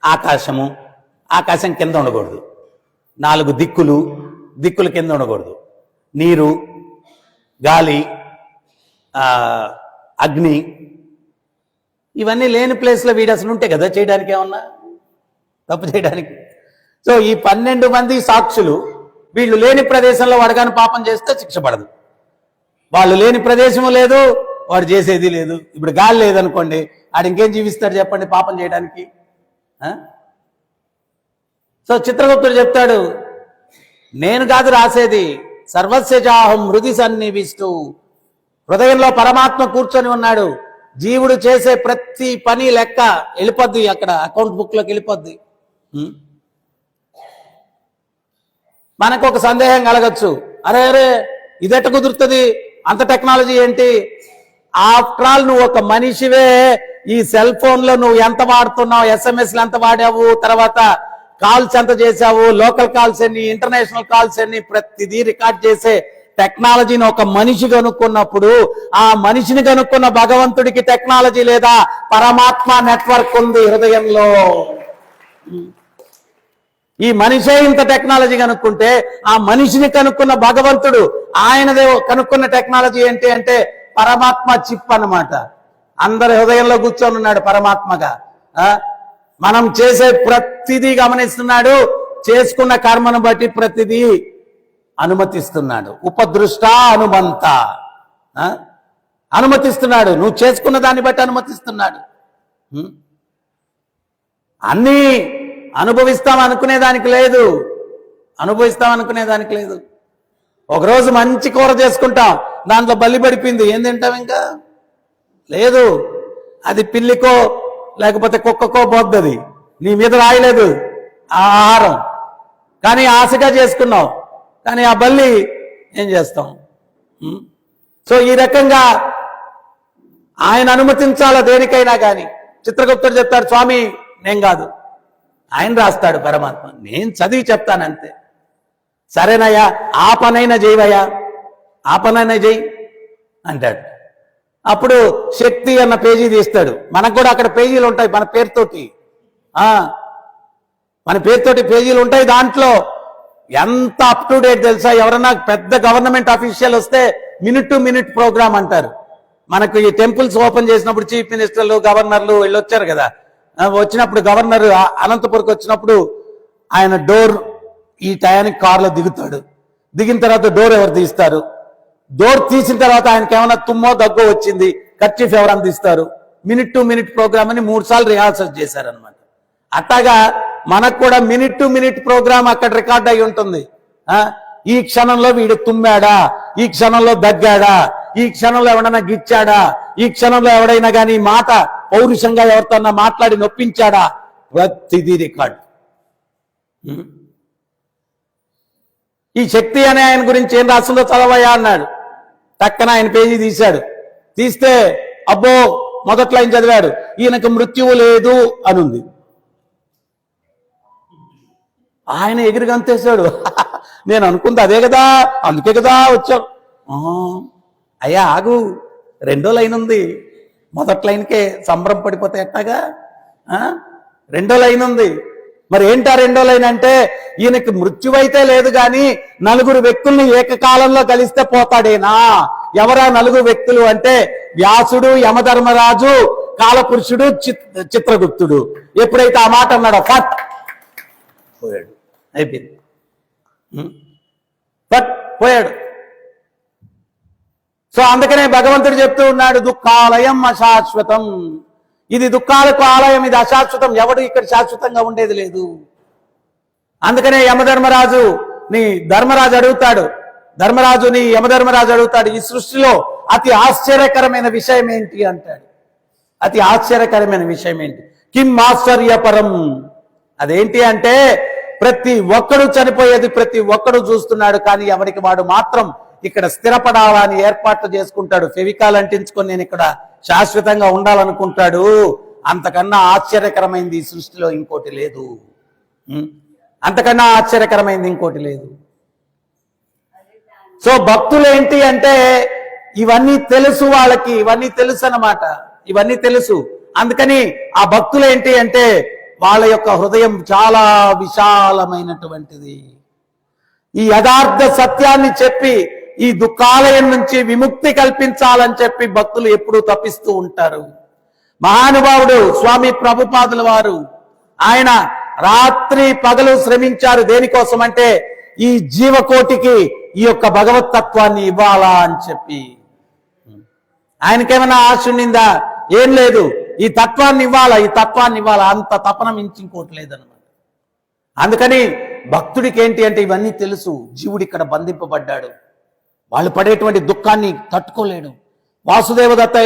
ఆకాశము ఆకాశం కింద ఉండకూడదు, 4 దిక్కులు కింద ఉండకూడదు, నీరు, గాలి, అగ్ని, ఇవన్నీ లేని ప్లేస్లో వీడు అసలు ఉంటే కదా చేయడానికి, ఏమన్నా తప్పు చేయడానికి. సో ఈ 12 మంది సాక్షులు వీళ్ళు లేని ప్రదేశంలో వాడు కానీ పాపం చేస్తే శిక్ష పడదు. వాళ్ళు లేని ప్రదేశము లేదు, వాడు చేసేది లేదు. ఇప్పుడు గాలి లేదనుకోండి, ఆడు ఇంకేం జీవిస్తాడు చెప్పండి పాపం చేయడానికి. సో చిత్రగుప్తుడు చెప్తాడు, నేను కాదు రాసేది, సర్వస్యజాహం హృది సన్నివిస్తూ. హృదయంలో పరమాత్మ కూర్చొని ఉన్నాడు. జీవుడు చేసే ప్రతి పని లెక్క వెళ్ళిపోద్ది, అక్కడ అకౌంట్ బుక్లోకి వెళ్ళిపోద్ది. మనకు ఒక సందేహం కలగచ్చు, అరే ఇదెట్ట కుదురుతుంది, అంత టెక్నాలజీ ఏంటి? ఆఫ్టర్ ఆల్ నువ్వు ఒక మనిషివే. ఈ సెల్ ఫోన్లో నువ్వు ఎంత వాడుతున్నావు, ఎస్ఎంఎస్లు ఎంత వాడావు, తర్వాత కాల్స్ ఎంత చేశావు, లోకల్ కాల్స్ ఎన్ని, ఇంటర్నేషనల్ కాల్స్ ఎన్ని, ప్రతిదీ రికార్డ్ చేసే టెక్నాలజీని ఒక మనిషి కనుక్కున్నప్పుడు ఆ మనిషిని కనుక్కున్న భగవంతుడికి టెక్నాలజీ లేదా? పరమాత్మ నెట్వర్క్ ఉంది హృదయంలో. ఈ మనిషే ఇంత టెక్నాలజీ కనుక్కుంటే ఆ మనిషిని కనుక్కున్న భగవంతుడు ఆయనదే కనుక్కున్న టెక్నాలజీ ఏంటి అంటే పరమాత్మ చిప్ అన్నమాట. అందరి హృదయంలో కూర్చొని ఉన్నాడు పరమాత్మగా. మనం చేసే ప్రతిదీ గమనిస్తున్నాడు, చేసుకున్న కర్మను బట్టి ప్రతిదీ అనుమతిస్తున్నాడు. ఉపదృష్ట అనుమంత అనుమతిస్తున్నాడు. నువ్వు చేసుకున్న దాన్ని బట్టి అనుమతిస్తున్నాడు. అన్నీ అనుభవిస్తాం అనుకునేదానికి లేదు, ఒకరోజు మంచి కూర చేసుకుంటాం, దాంట్లో బల్లి పడిపోయింది, ఏం తింటాం? ఇంకా లేదు. అది పిల్లికో లేకపోతే కుక్కకో పోద్దది, నీ మీద రాయలేదు ఆ ఆహారం, కానీ ఆశగా చేసుకున్నావు, కానీ ఆ బల్లి ఏం చేస్తాం? సో ఈ రకంగా ఆయన అనుమతించాలా దేనికైనా. కానీ చిత్రగుప్తుడు చెప్తాడు, స్వామి నేను కాదు, ఆయన రాస్తాడు పరమాత్మ, నేను చదివి చెప్తానంతే. సరేనయ్యా, ఆ పనైనా చేయవయ్యా, ఆ పనైనా చేయి అంటాడు. అప్పుడు శక్తి అన్న పేజీ తీస్తాడు. మనకు కూడా అక్కడ పేజీలు ఉంటాయి మన పేరుతోటి, పేజీలు ఉంటాయి. దాంట్లో ఎంత అప్ టు డేట్ తెలుసా? ఎవరన్నా పెద్ద గవర్నమెంట్ అఫీషియల్ వస్తే మినిట్ టు మినిట్ ప్రోగ్రామ్ అంటారు. మనకు ఈ టెంపుల్స్ ఓపెన్ చేసినప్పుడు చీఫ్ మినిస్టర్లు, గవర్నర్లు వీళ్ళు వచ్చారు కదా. వచ్చినప్పుడు గవర్నర్ అనంతపురంకి వచ్చినప్పుడు ఆయన డోర్ ఈ టయానికి కారులో దిగుతాడు. దిగిన తర్వాత డోర్ ఎవరు తీస్తారు? డోర్ తీసిన తర్వాత ఆయనకి ఏమైనా తుమ్మో దగ్గో వచ్చింది, కర్చీఫ్ ఎవరు అందిస్తారు? మినిట్ టు మినిట్ ప్రోగ్రామ్ అని 3 సార్లు రిహార్సల్ చేశారనమాట. అట్లాగా మనకు కూడా మినిట్ టు మినిట్ ప్రోగ్రామ్ అక్కడ రికార్డ్ అయి ఉంటుంది. ఈ క్షణంలో వీడు తుమ్మాడా, ఈ క్షణంలో దగ్గాడా, ఈ క్షణంలో ఎవడన్నా గిచ్చాడా, ఈ క్షణంలో ఎవడైనా కానీ మాట పౌరుషంగా ఎవరితో మాట్లాడి నొప్పించాడా, ప్రతిదీ రికార్డ్. ఈ శక్తి అనే ఆయన గురించి ఏం రాస్తుందో చదవయ్యా అన్నాడు. టక్కన ఆయన పేజీ తీశాడు. తీస్తే అబ్బో మొదట్లో ఆయన చదివాడు, ఈయనకు మృత్యువు లేదు అనుంది. ఆయన ఎగిరి గంతేశాడు. నేను అనుకుంది అదే కదా, అందుకే కదా వచ్చావు. అయ్యా ఆగు, 2వ లైన్ ఉంది, మొదటి లైన్కే సంబరం పడిపోతే ఎట్టాగా? 2వ లైన్ ఉంది. మరి ఏంటా 2వ లైన్ అంటే, ఈయనకి మృత్యువైతే లేదు కానీ 4 వ్యక్తుల్ని ఏకకాలంలో కలిస్తే పోతాడేనా? ఎవరా 4 వ్యక్తులు అంటే వ్యాసుడు, యమధర్మరాజు, కాలపురుషుడు, చిత్రగుప్తుడు. ఎప్పుడైతే ఆ మాట అన్నాడో ఫట్ పోయాడు, అయిపోయింది. బట్ పోయాడు. సో అందుకనే భగవంతుడు చెప్తూ ఉన్నాడు, దుఃఖాలయం అశాశ్వతం. ఇది దుఃఖాలకు ఆలయం, ఇది అశాశ్వతం. ఎవడు ఇక్కడ శాశ్వతంగా ఉండేది లేదు. అందుకనే యమధర్మరాజు అడుగుతాడు, ఈ సృష్టిలో అతి ఆశ్చర్యకరమైన విషయం ఏంటి అంటాడు. అతి ఆశ్చర్యకరమైన విషయం ఏంటి? కిం ఆశ్చర్యపరం. అదేంటి అంటే ప్రతి ఒక్కడు చనిపోయేది ప్రతి ఒక్కడు చూస్తున్నాడు, కానీ ఎవరికి వాడు మాత్రం ఇక్కడ స్థిరపడాలని ఏర్పాట్లు చేసుకుంటాడు. ఫెవికాల్ అంటించుకొని నేను ఇక్కడ శాశ్వతంగా ఉండాలనుకుంటాడు. అంతకన్నా ఆశ్చర్యకరమైంది ఈ సృష్టిలో ఇంకోటి లేదు. అంతకన్నా ఆశ్చర్యకరమైంది ఇంకోటి లేదు. సో భక్తులు ఏంటి అంటే ఇవన్నీ తెలుసు, వాళ్ళకి ఇవన్నీ తెలుసు అన్నమాట, ఇవన్నీ తెలుసు. అందుకని ఆ భక్తులు ఏంటి అంటే వాళ్ళ యొక్క హృదయం చాలా విశాలమైనటువంటిది. ఈ యథార్థ సత్యాన్ని చెప్పి ఈ దుఃఖాలయం నుంచి విముక్తి కల్పించాలని చెప్పి భక్తులు ఎప్పుడూ తప్పిస్తూ ఉంటారు. మహానుభావుడు స్వామి ప్రభుపాదుల వారు ఆయన రాత్రి పగలు శ్రమించారు. దేనికోసం అంటే ఈ జీవకోటికి ఈ యొక్క భగవత్ తత్వాన్ని ఇవ్వాలా అని చెప్పి. ఆయనకేమైనా ఆశ ఉండిందా? ఏం లేదు. ఈ తత్వాన్ని ఇవ్వాలా, అంత తపన మించి ఇంకోటి లేదన్నమాట. అందుకని భక్తుడికి ఏంటి అంటే ఇవన్నీ తెలుసు. జీవుడు ఇక్కడ బంధింపబడ్డాడు, వాళ్ళు పడేటువంటి దుఃఖాన్ని తట్టుకోలేడు. వాసుదేవదత్త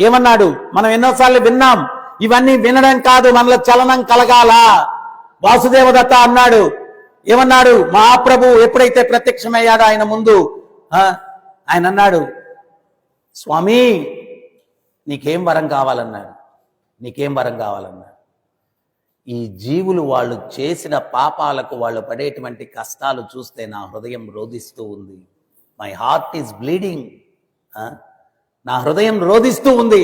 ఏమన్నాడు? మనం ఎన్నోసార్లు విన్నాం. ఇవన్నీ వినడం కాదు, మనలో చలనం కలగాల. వాసుదేవదత్త అన్నాడు, ఏమన్నాడు? మహాప్రభు ఎప్పుడైతే ప్రత్యక్షమయ్యాడో ఆయన ముందు ఆయన అన్నాడు, స్వామి నీకేం వరం కావాలన్నాడు. ఈ జీవులు వాళ్ళు చేసిన పాపాలకు వాళ్ళు పడేటువంటి కష్టాలు చూస్తే నా హృదయం రోదిస్తూ ఉంది. My heart is bleeding. నా హృదయం రోదిస్తూ ఉంది.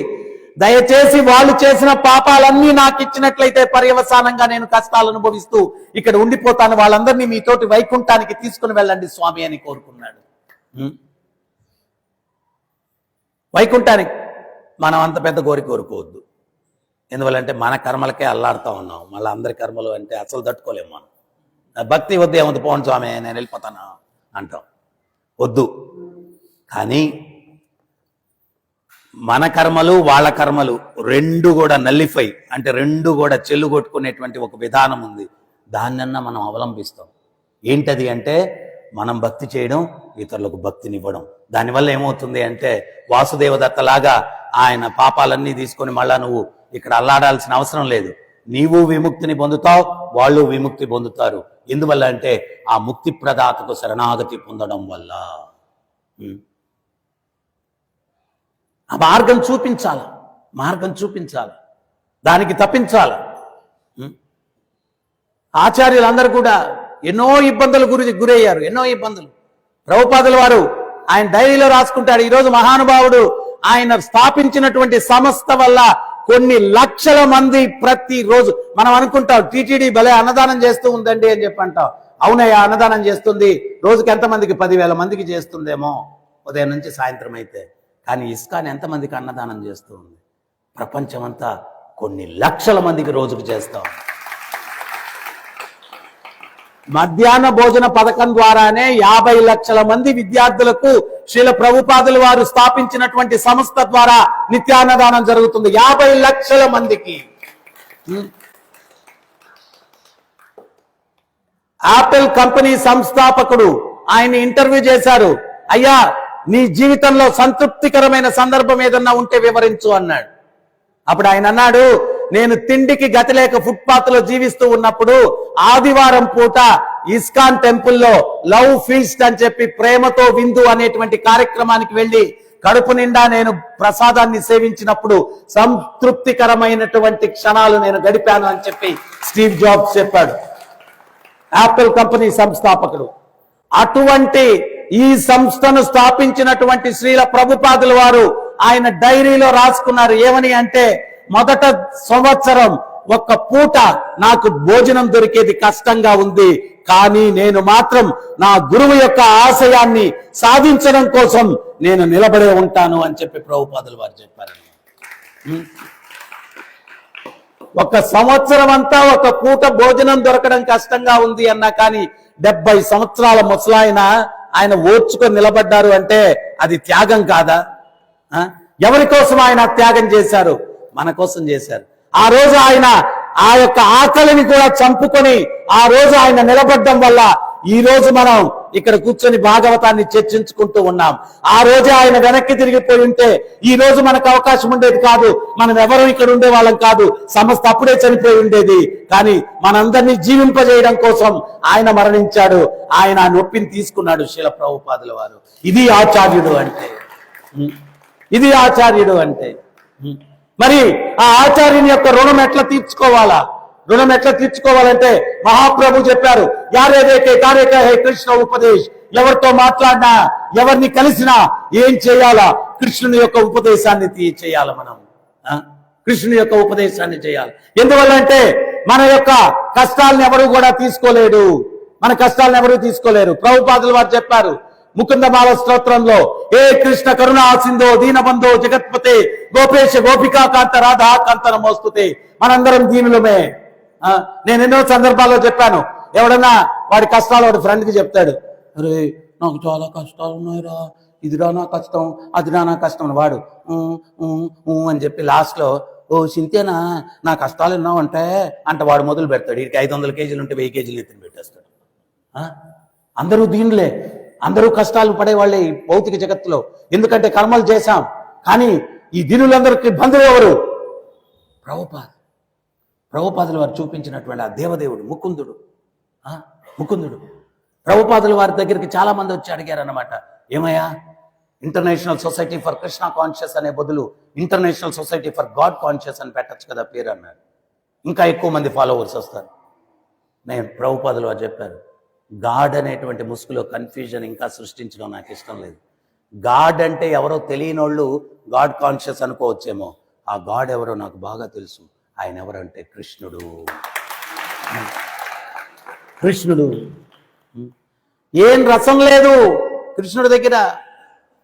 దయచేసి వాళ్ళు చేసిన పాపాలన్నీ నాకు ఇచ్చినట్లయితే పర్యవసానంగా నేను కష్టాలు అనుభవిస్తూ ఇక్కడ ఉండిపోతాను. వాళ్ళందరినీ మీతోటి వైకుంఠానికి తీసుకుని వెళ్ళండి స్వామి అని కోరుకున్నాడు. వైకుంఠానికి మనం అంత పెద్ద కోరిక కోరుకోవద్దు. ఎందువల్లంటే మన కర్మలకే అల్లాడుతూ ఉన్నాం. మళ్ళీ అందరి కర్మలు అంటే అసలు తట్టుకోలేము మనం. భక్తి వద్దు, ఏమవుతుంది పోండి స్వామి నేను వెళ్ళిపోతాను అంటాం. వద్దు. కానీ మన కర్మలు వాళ్ళ కర్మలు రెండు కూడా నల్లిఫై అంటే రెండు కూడా చెల్లు కొట్టుకునేటువంటి ఒక విధానం ఉంది. దాన్నన్నా మనం అవలంబిస్తాం. ఏంటది అంటే మనం భక్తి చేయడం, ఇతరులకు భక్తినివ్వడం. దానివల్ల ఏమవుతుంది అంటే వాసుదేవదత్తలాగా ఆయన పాపాలన్నీ తీసుకొని మళ్ళా నువ్వు ఇక్కడ అల్లాడాల్సిన అవసరం లేదు. నీవు విముక్తిని పొందుతావు, వాళ్ళు విముక్తి పొందుతారు. ఎందువల్ల అంటే ఆ ముక్తి ప్రదాతకు శరణాగతి పొందడం వల్ల. ఆ మార్గం చూపించాలి, దానికి తప్పించాలి. ఆచార్యులందరూ కూడా ఎన్నో ఇబ్బందులు గురయ్యారు, ఎన్నో ఇబ్బందులు. ప్రభుపాదుల వారు ఆయన డైరీలో రాసుకుంటాడు, ఈరోజు మహానుభావుడు ఆయన స్థాపించినటువంటి సంస్థ వల్ల కొన్ని లక్షల మంది ప్రతిరోజు, మనం అనుకుంటాం టీటీడీ భలే అన్నదానం చేస్తూ ఉందండి అని చెప్పి అంటాం. అవునయ్యా, అన్నదానం చేస్తుంది. రోజుకి ఎంతమందికి? 10,000 మందికి చేస్తుందేమో ఉదయం నుంచి సాయంత్రం అయితే. కానీ ఇస్కాన్ ఎంతమందికి అన్నదానం చేస్తూ ఉంది? ప్రపంచమంతా కొన్ని లక్షల మందికి రోజుకు చేస్తాం. మధ్యాహ్న భోజన పథకం ద్వారానే 50 లక్షల మంది విద్యార్థులకు శ్రీల ప్రభుపాదుల వారు స్థాపించినటువంటి సంస్థ ద్వారా నిత్యాన్నదానం జరుగుతుంది. 50 లక్షల మందికి. యాపిల్ కంపెనీ సంస్థాపకుడు ఆయన ఇంటర్వ్యూ చేశారు. అయ్యా, నీ జీవితంలో సంతృప్తికరమైన సందర్భం ఏదన్నా ఉంటే వివరించు అన్నాడు. అప్పుడు ఆయన అన్నాడు, నేను తిండికి గతి లేక ఫుట్పాత్ లో జీవిస్తూ ఉన్నప్పుడు ఆదివారం పూట ఇస్కాన్ టెంపుల్లో లవ్ ఫీస్ట్ అని చెప్పి ప్రేమతో విందు అనేటువంటి కార్యక్రమానికి వెళ్లి కడుపు నిండా నేను ప్రసాదాన్ని సేవించినప్పుడు సంతృప్తికరమైనటువంటి క్షణాలు నేను గడిపాను అని చెప్పి స్టీవ్ జాబ్స్ చెప్పాడు, యాపిల్ కంపెనీ సంస్థాపకుడు. అటువంటి ఈ సంస్థను స్థాపించినటువంటి శ్రీల ప్రభుపాదుల వారు ఆయన డైరీలో రాసుకున్నారు. ఏమని అంటే, మొదట సంవత్సరం ఒక్క పూట నాకు భోజనం దొరికేది కష్టంగా ఉంది, కానీ నేను మాత్రం నా గురువు యొక్క ఆశయాన్ని సాధించడం కోసం నేను నిలబడే ఉంటాను అని చెప్పి ప్రభుపాదుల వారు చెప్పారు. ఒక సంవత్సరం అంతా ఒక పూట భోజనం దొరకడం కష్టంగా ఉంది అన్నా కానీ 70 సంవత్సరాల ముసలాయన ఆయన ఓర్చుకొని నిలబడ్డారు అంటే అది త్యాగం కాదా? ఎవరి కోసం ఆయన త్యాగం చేశారు? మన కోసం చేశారు. ఆ రోజు ఆయన ఆ యొక్క ఆకలిని కూడా చంపుకొని ఆ రోజు ఆయన నిలబడ్డం వల్ల ఈ రోజు మనం ఇక్కడ కూర్చొని భాగవతాన్ని చర్చించుకుంటూ ఉన్నాం. ఆ రోజు ఆయన వెనక్కి తిరిగిపోయి ఉంటే ఈ రోజు మనకు అవకాశం ఉండేది కాదు. మనం ఎవరు ఇక్కడ ఉండే వాళ్ళం కాదు. సంస్థ అప్పుడే చనిపోయి ఉండేది. కానీ మనందరినీ జీవింపజేయడం కోసం ఆయన మరణించాడు. ఆయన నొప్పిని తీసుకున్నాడు శీల ప్రభుపాదుల వారు. ఇది ఆచార్యుడు అంటే. ఇది ఆచార్యుడు అంటే. మరి ఆ ఆచార్యుని యొక్క రుణం ఎట్లా తీర్చుకోవాలా? రుణం ఎట్లా తీర్చుకోవాలంటే మహాప్రభు చెప్పారు, యారేదేకే తారేకే హే కృష్ణ ఉపదేశ్. ఎవరితో మాట్లాడినా ఎవరిని కలిసినా ఏం చేయాలా? కృష్ణుని యొక్క ఉపదేశాన్ని చేయాలి. మనం కృష్ణుని యొక్క ఉపదేశాన్ని చేయాలి. ఎందువల్ల అంటే మన యొక్క కష్టాలను ఎవరు కూడా తీసుకోలేడు. మన కష్టాలను ఎవరు తీసుకోలేరు. ప్రభుపాదులు వారు చెప్పారు ముకుందమాల స్తోత్రంలో, ఏ కృష్ణ కరుణా సింధో దీనబంధో జగత్పతే గోపేశ గోపికా కాంత రాధా కాంత నమోస్తుతే. మనందరం దీనులమే. నేను ఎన్నో సందర్భాల్లో చెప్పాను, ఎవడన్నా వాడి కష్టాలు వాడి ఫ్రెండ్కి చెప్తాడు, అరే నాకు చాలా కష్టాలు ఉన్నాయిరా, ఇదిరా నా కష్టం, అదిరా నా కష్టం అని. వాడు అని చెప్పి లాస్ట్లో, ఓ సింతేనా నా కష్టాలు విన్నావంటే అంటే వాడు మొదలు పెడతాడు. వీడికి 500 కేజీలు ఉంటే 1000 కేజీలు ఎత్తుని పెట్టేస్తాడు. అందరూ దీనులే, అందరూ కష్టాలు పడేవాళ్ళే ఈ భౌతిక జగత్తులో. ఎందుకంటే కర్మలు చేశాం. కానీ ఈ దీనులందరికీ బంధువు ఎవరు? ప్రభుపాదుల వారు చూపించినటువంటి ఆ దేవదేవుడు ముకుందుడు. ముకుందుడు ప్రభుపాదుల వారి దగ్గరికి చాలా మంది వచ్చి అడిగారు అన్నమాట, ఏమయ్యా international society for Krishna conscious అనే బదులు international society for God conscious అని పెట్టచ్చు కదా పేరు అన్నాడు. ఇంకా ఎక్కువ మంది ఫాలోవర్స్ వస్తారు. నేను ప్రభుపాదుల వారు చెప్పారు, గాడ్ అనేటువంటి ముసుగులో కన్ఫ్యూజన్ ఇంకా సృష్టించడం నాకు ఇష్టం లేదు. గాడ్ అంటే ఎవరో తెలియనోళ్ళు గాడ్ కాన్షియస్ అనుకోవచ్చేమో. ఆ గాడ్ ఎవరో నాకు బాగా తెలుసు. ఆయన ఎవరంటే కృష్ణుడు. కృష్ణుడు. ఏం రసం లేదు కృష్ణుడి దగ్గర.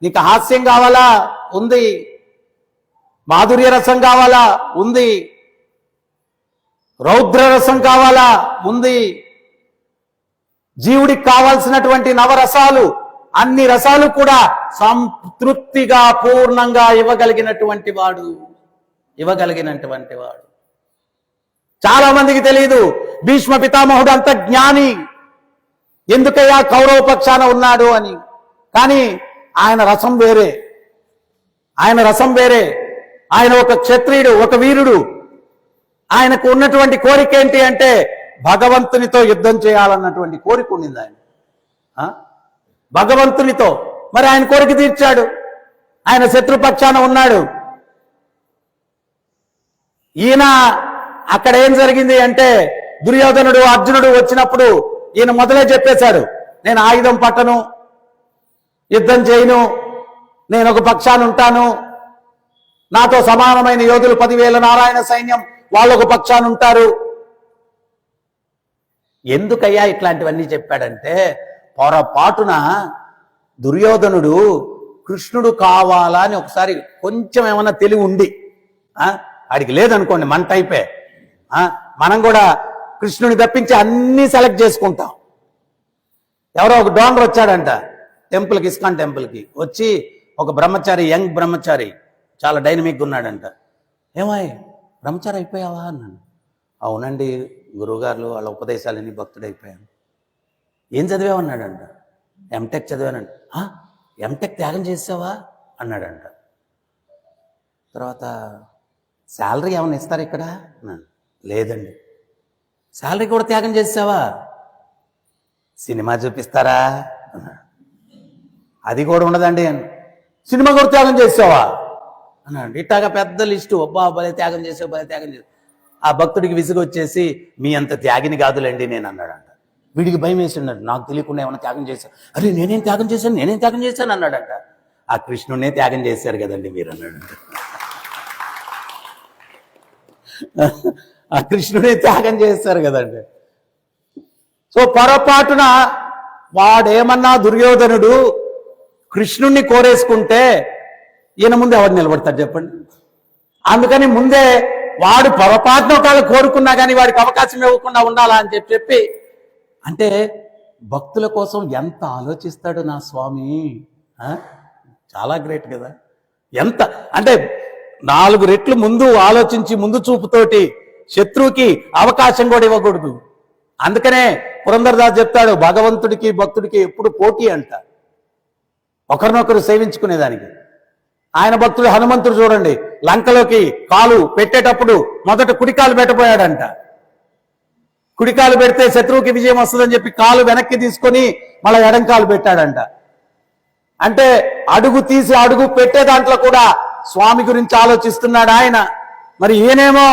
నీకు హాస్యం కావాలా? ఉంది. మాధుర్య రసం కావాలా? ఉంది. రౌద్ర రసం కావాలా? ఉంది. జీవుడికి కావాల్సినటువంటి నవరసాలు, అన్ని రసాలు కూడా సంతృప్తిగా పూర్ణంగా ఇవ్వగలిగినటువంటి వాడు. చాలా మందికి తెలియదు భీష్మ పితామహుడు అంత జ్ఞాని, ఎందుకయ్యా కౌరవ పక్షాన ఉన్నాడు అని. కానీ ఆయన రసం వేరే. ఆయన ఒక క్షత్రియుడు, ఒక వీరుడు. ఆయనకు ఉన్నటువంటి కోరిక ఏంటి అంటే భగవంతునితో యుద్ధం చేయాలన్నటువంటి కోరిక ఉండింది ఆయన. భగవంతునితో. మరి ఆయన కోరిక తీర్చాడు. ఆయన శత్రుపక్షాన ఉన్నాడు. ఈయన అక్కడ ఏం జరిగింది అంటే దుర్యోధనుడు అర్జునుడు వచ్చినప్పుడు ఈయన మొదలే చెప్పేశాడు, నేను ఆయుధం పట్టను, యుద్ధం చేయను, నేను ఒక పక్షాన ఉంటాను, నాతో సమానమైన యోధులు 10,000 నారాయణ సైన్యం వాళ్ళు ఒక పక్షాన ఉంటారు. ఎందుకయ్యా ఇట్లాంటివన్నీ చెప్పాడంటే పొరపాటున దుర్యోధనుడు కృష్ణుడు కావాలా అని ఒకసారి కొంచెం ఏమన్నా తెలివి ఉండి, ఆడికి లేదనుకోండి మన టైపే, మనం కూడా కృష్ణుని తప్పించి అన్నీ సెలెక్ట్ చేసుకుంటాం. ఎవరో ఒక డోనర్ వచ్చాడంట టెంపుల్కి, ఇస్కాన్ టెంపుల్కి వచ్చి, ఒక బ్రహ్మచారి, యంగ్ బ్రహ్మచారి, చాలా డైనమిక్గా ఉన్నాడంట. ఏమాయ్ బ్రహ్మచారి అయిపోయావా అన్నాను. అవునండి గురువుగారు వాళ్ళ ఉపదేశాలన్నీ భక్తుడైపోయాను. ఏం చదివావన్నాడంట. ఎంటెక్ చదివానండి. ఎంటెక్ త్యాగం చేసావా అన్నాడంట. తర్వాత శాలరీ ఏమైనా ఇస్తారు ఇక్కడ అన్నాను. లేదండి. శాలరీ కూడా త్యాగం చేసావా? సినిమా చూపిస్తారా అన్నాడు. అది కూడా ఉండదండి. సినిమా కూడా త్యాగం చేసావా అన్నాడు. ఇట్టాగా పెద్ద లిస్టు. అబ్బా భలే త్యాగం చేసావు, భలే త్యాగం చేసావు. ఆ భక్తుడికి విసుగు వచ్చేసి, మీ అంత త్యాగిని కాదులేండి నేను అన్నాడంట. వీడికి భయం వేసిండడు, నాకు తెలియకుండా ఏమైనా త్యాగం చేశాను. అరే నేనేం త్యాగం చేశాను అన్నాడంట. ఆ కృష్ణుడినే త్యాగం చేశారు కదండి మీరు అన్నాడంట. ఆ కృష్ణుడే త్యాగం చేస్తారు కదండి. సో పొరపాటున వాడేమన్నా దుర్యోధనుడు కృష్ణుణ్ణి కోరేసుకుంటే ఈయన ముందు ఎవరు నిలబడతాడు చెప్పండి? అందుకని ముందే వాడు పొరపాటున ఒకళ్ళు కోరుకున్నా కానీ వాడికి అవకాశం ఇవ్వకుండా ఉండాలా అని చెప్పి అంటే భక్తుల కోసం ఎంత ఆలోచిస్తాడు నా స్వామి. చాలా గ్రేట్ కదా. ఎంత అంటే 4 రెట్లు ముందు ఆలోచించి ముందు చూపుతోటి శత్రువుకి అవకాశం కూడా ఇవ్వకూడదు. అందుకనే పురంధరదాస్ చెప్తాడు, భగవంతుడికి భక్తుడికి ఎప్పుడు పోటీ అంట, ఒకరినొకరు సేవించుకునేదానికి. ఆయన భక్తుడు హనుమంతుడు చూడండి, లంకలోకి కాలు పెట్టేటప్పుడు మొదట కుడికాలు పెట్టబోయాడంట. కుడికాలు పెడితే శత్రువుకి విజయం వస్తుందని చెప్పి కాలు వెనక్కి తీసుకొని మళ్ళీ ఎడంకాలు పెట్టాడంట. అంటే అడుగు తీసి అడుగు పెట్టే దాంట్లో కూడా స్వామి గురించి ఆలోచిస్తున్నాడు ఆయన. మరి ఈయనేమో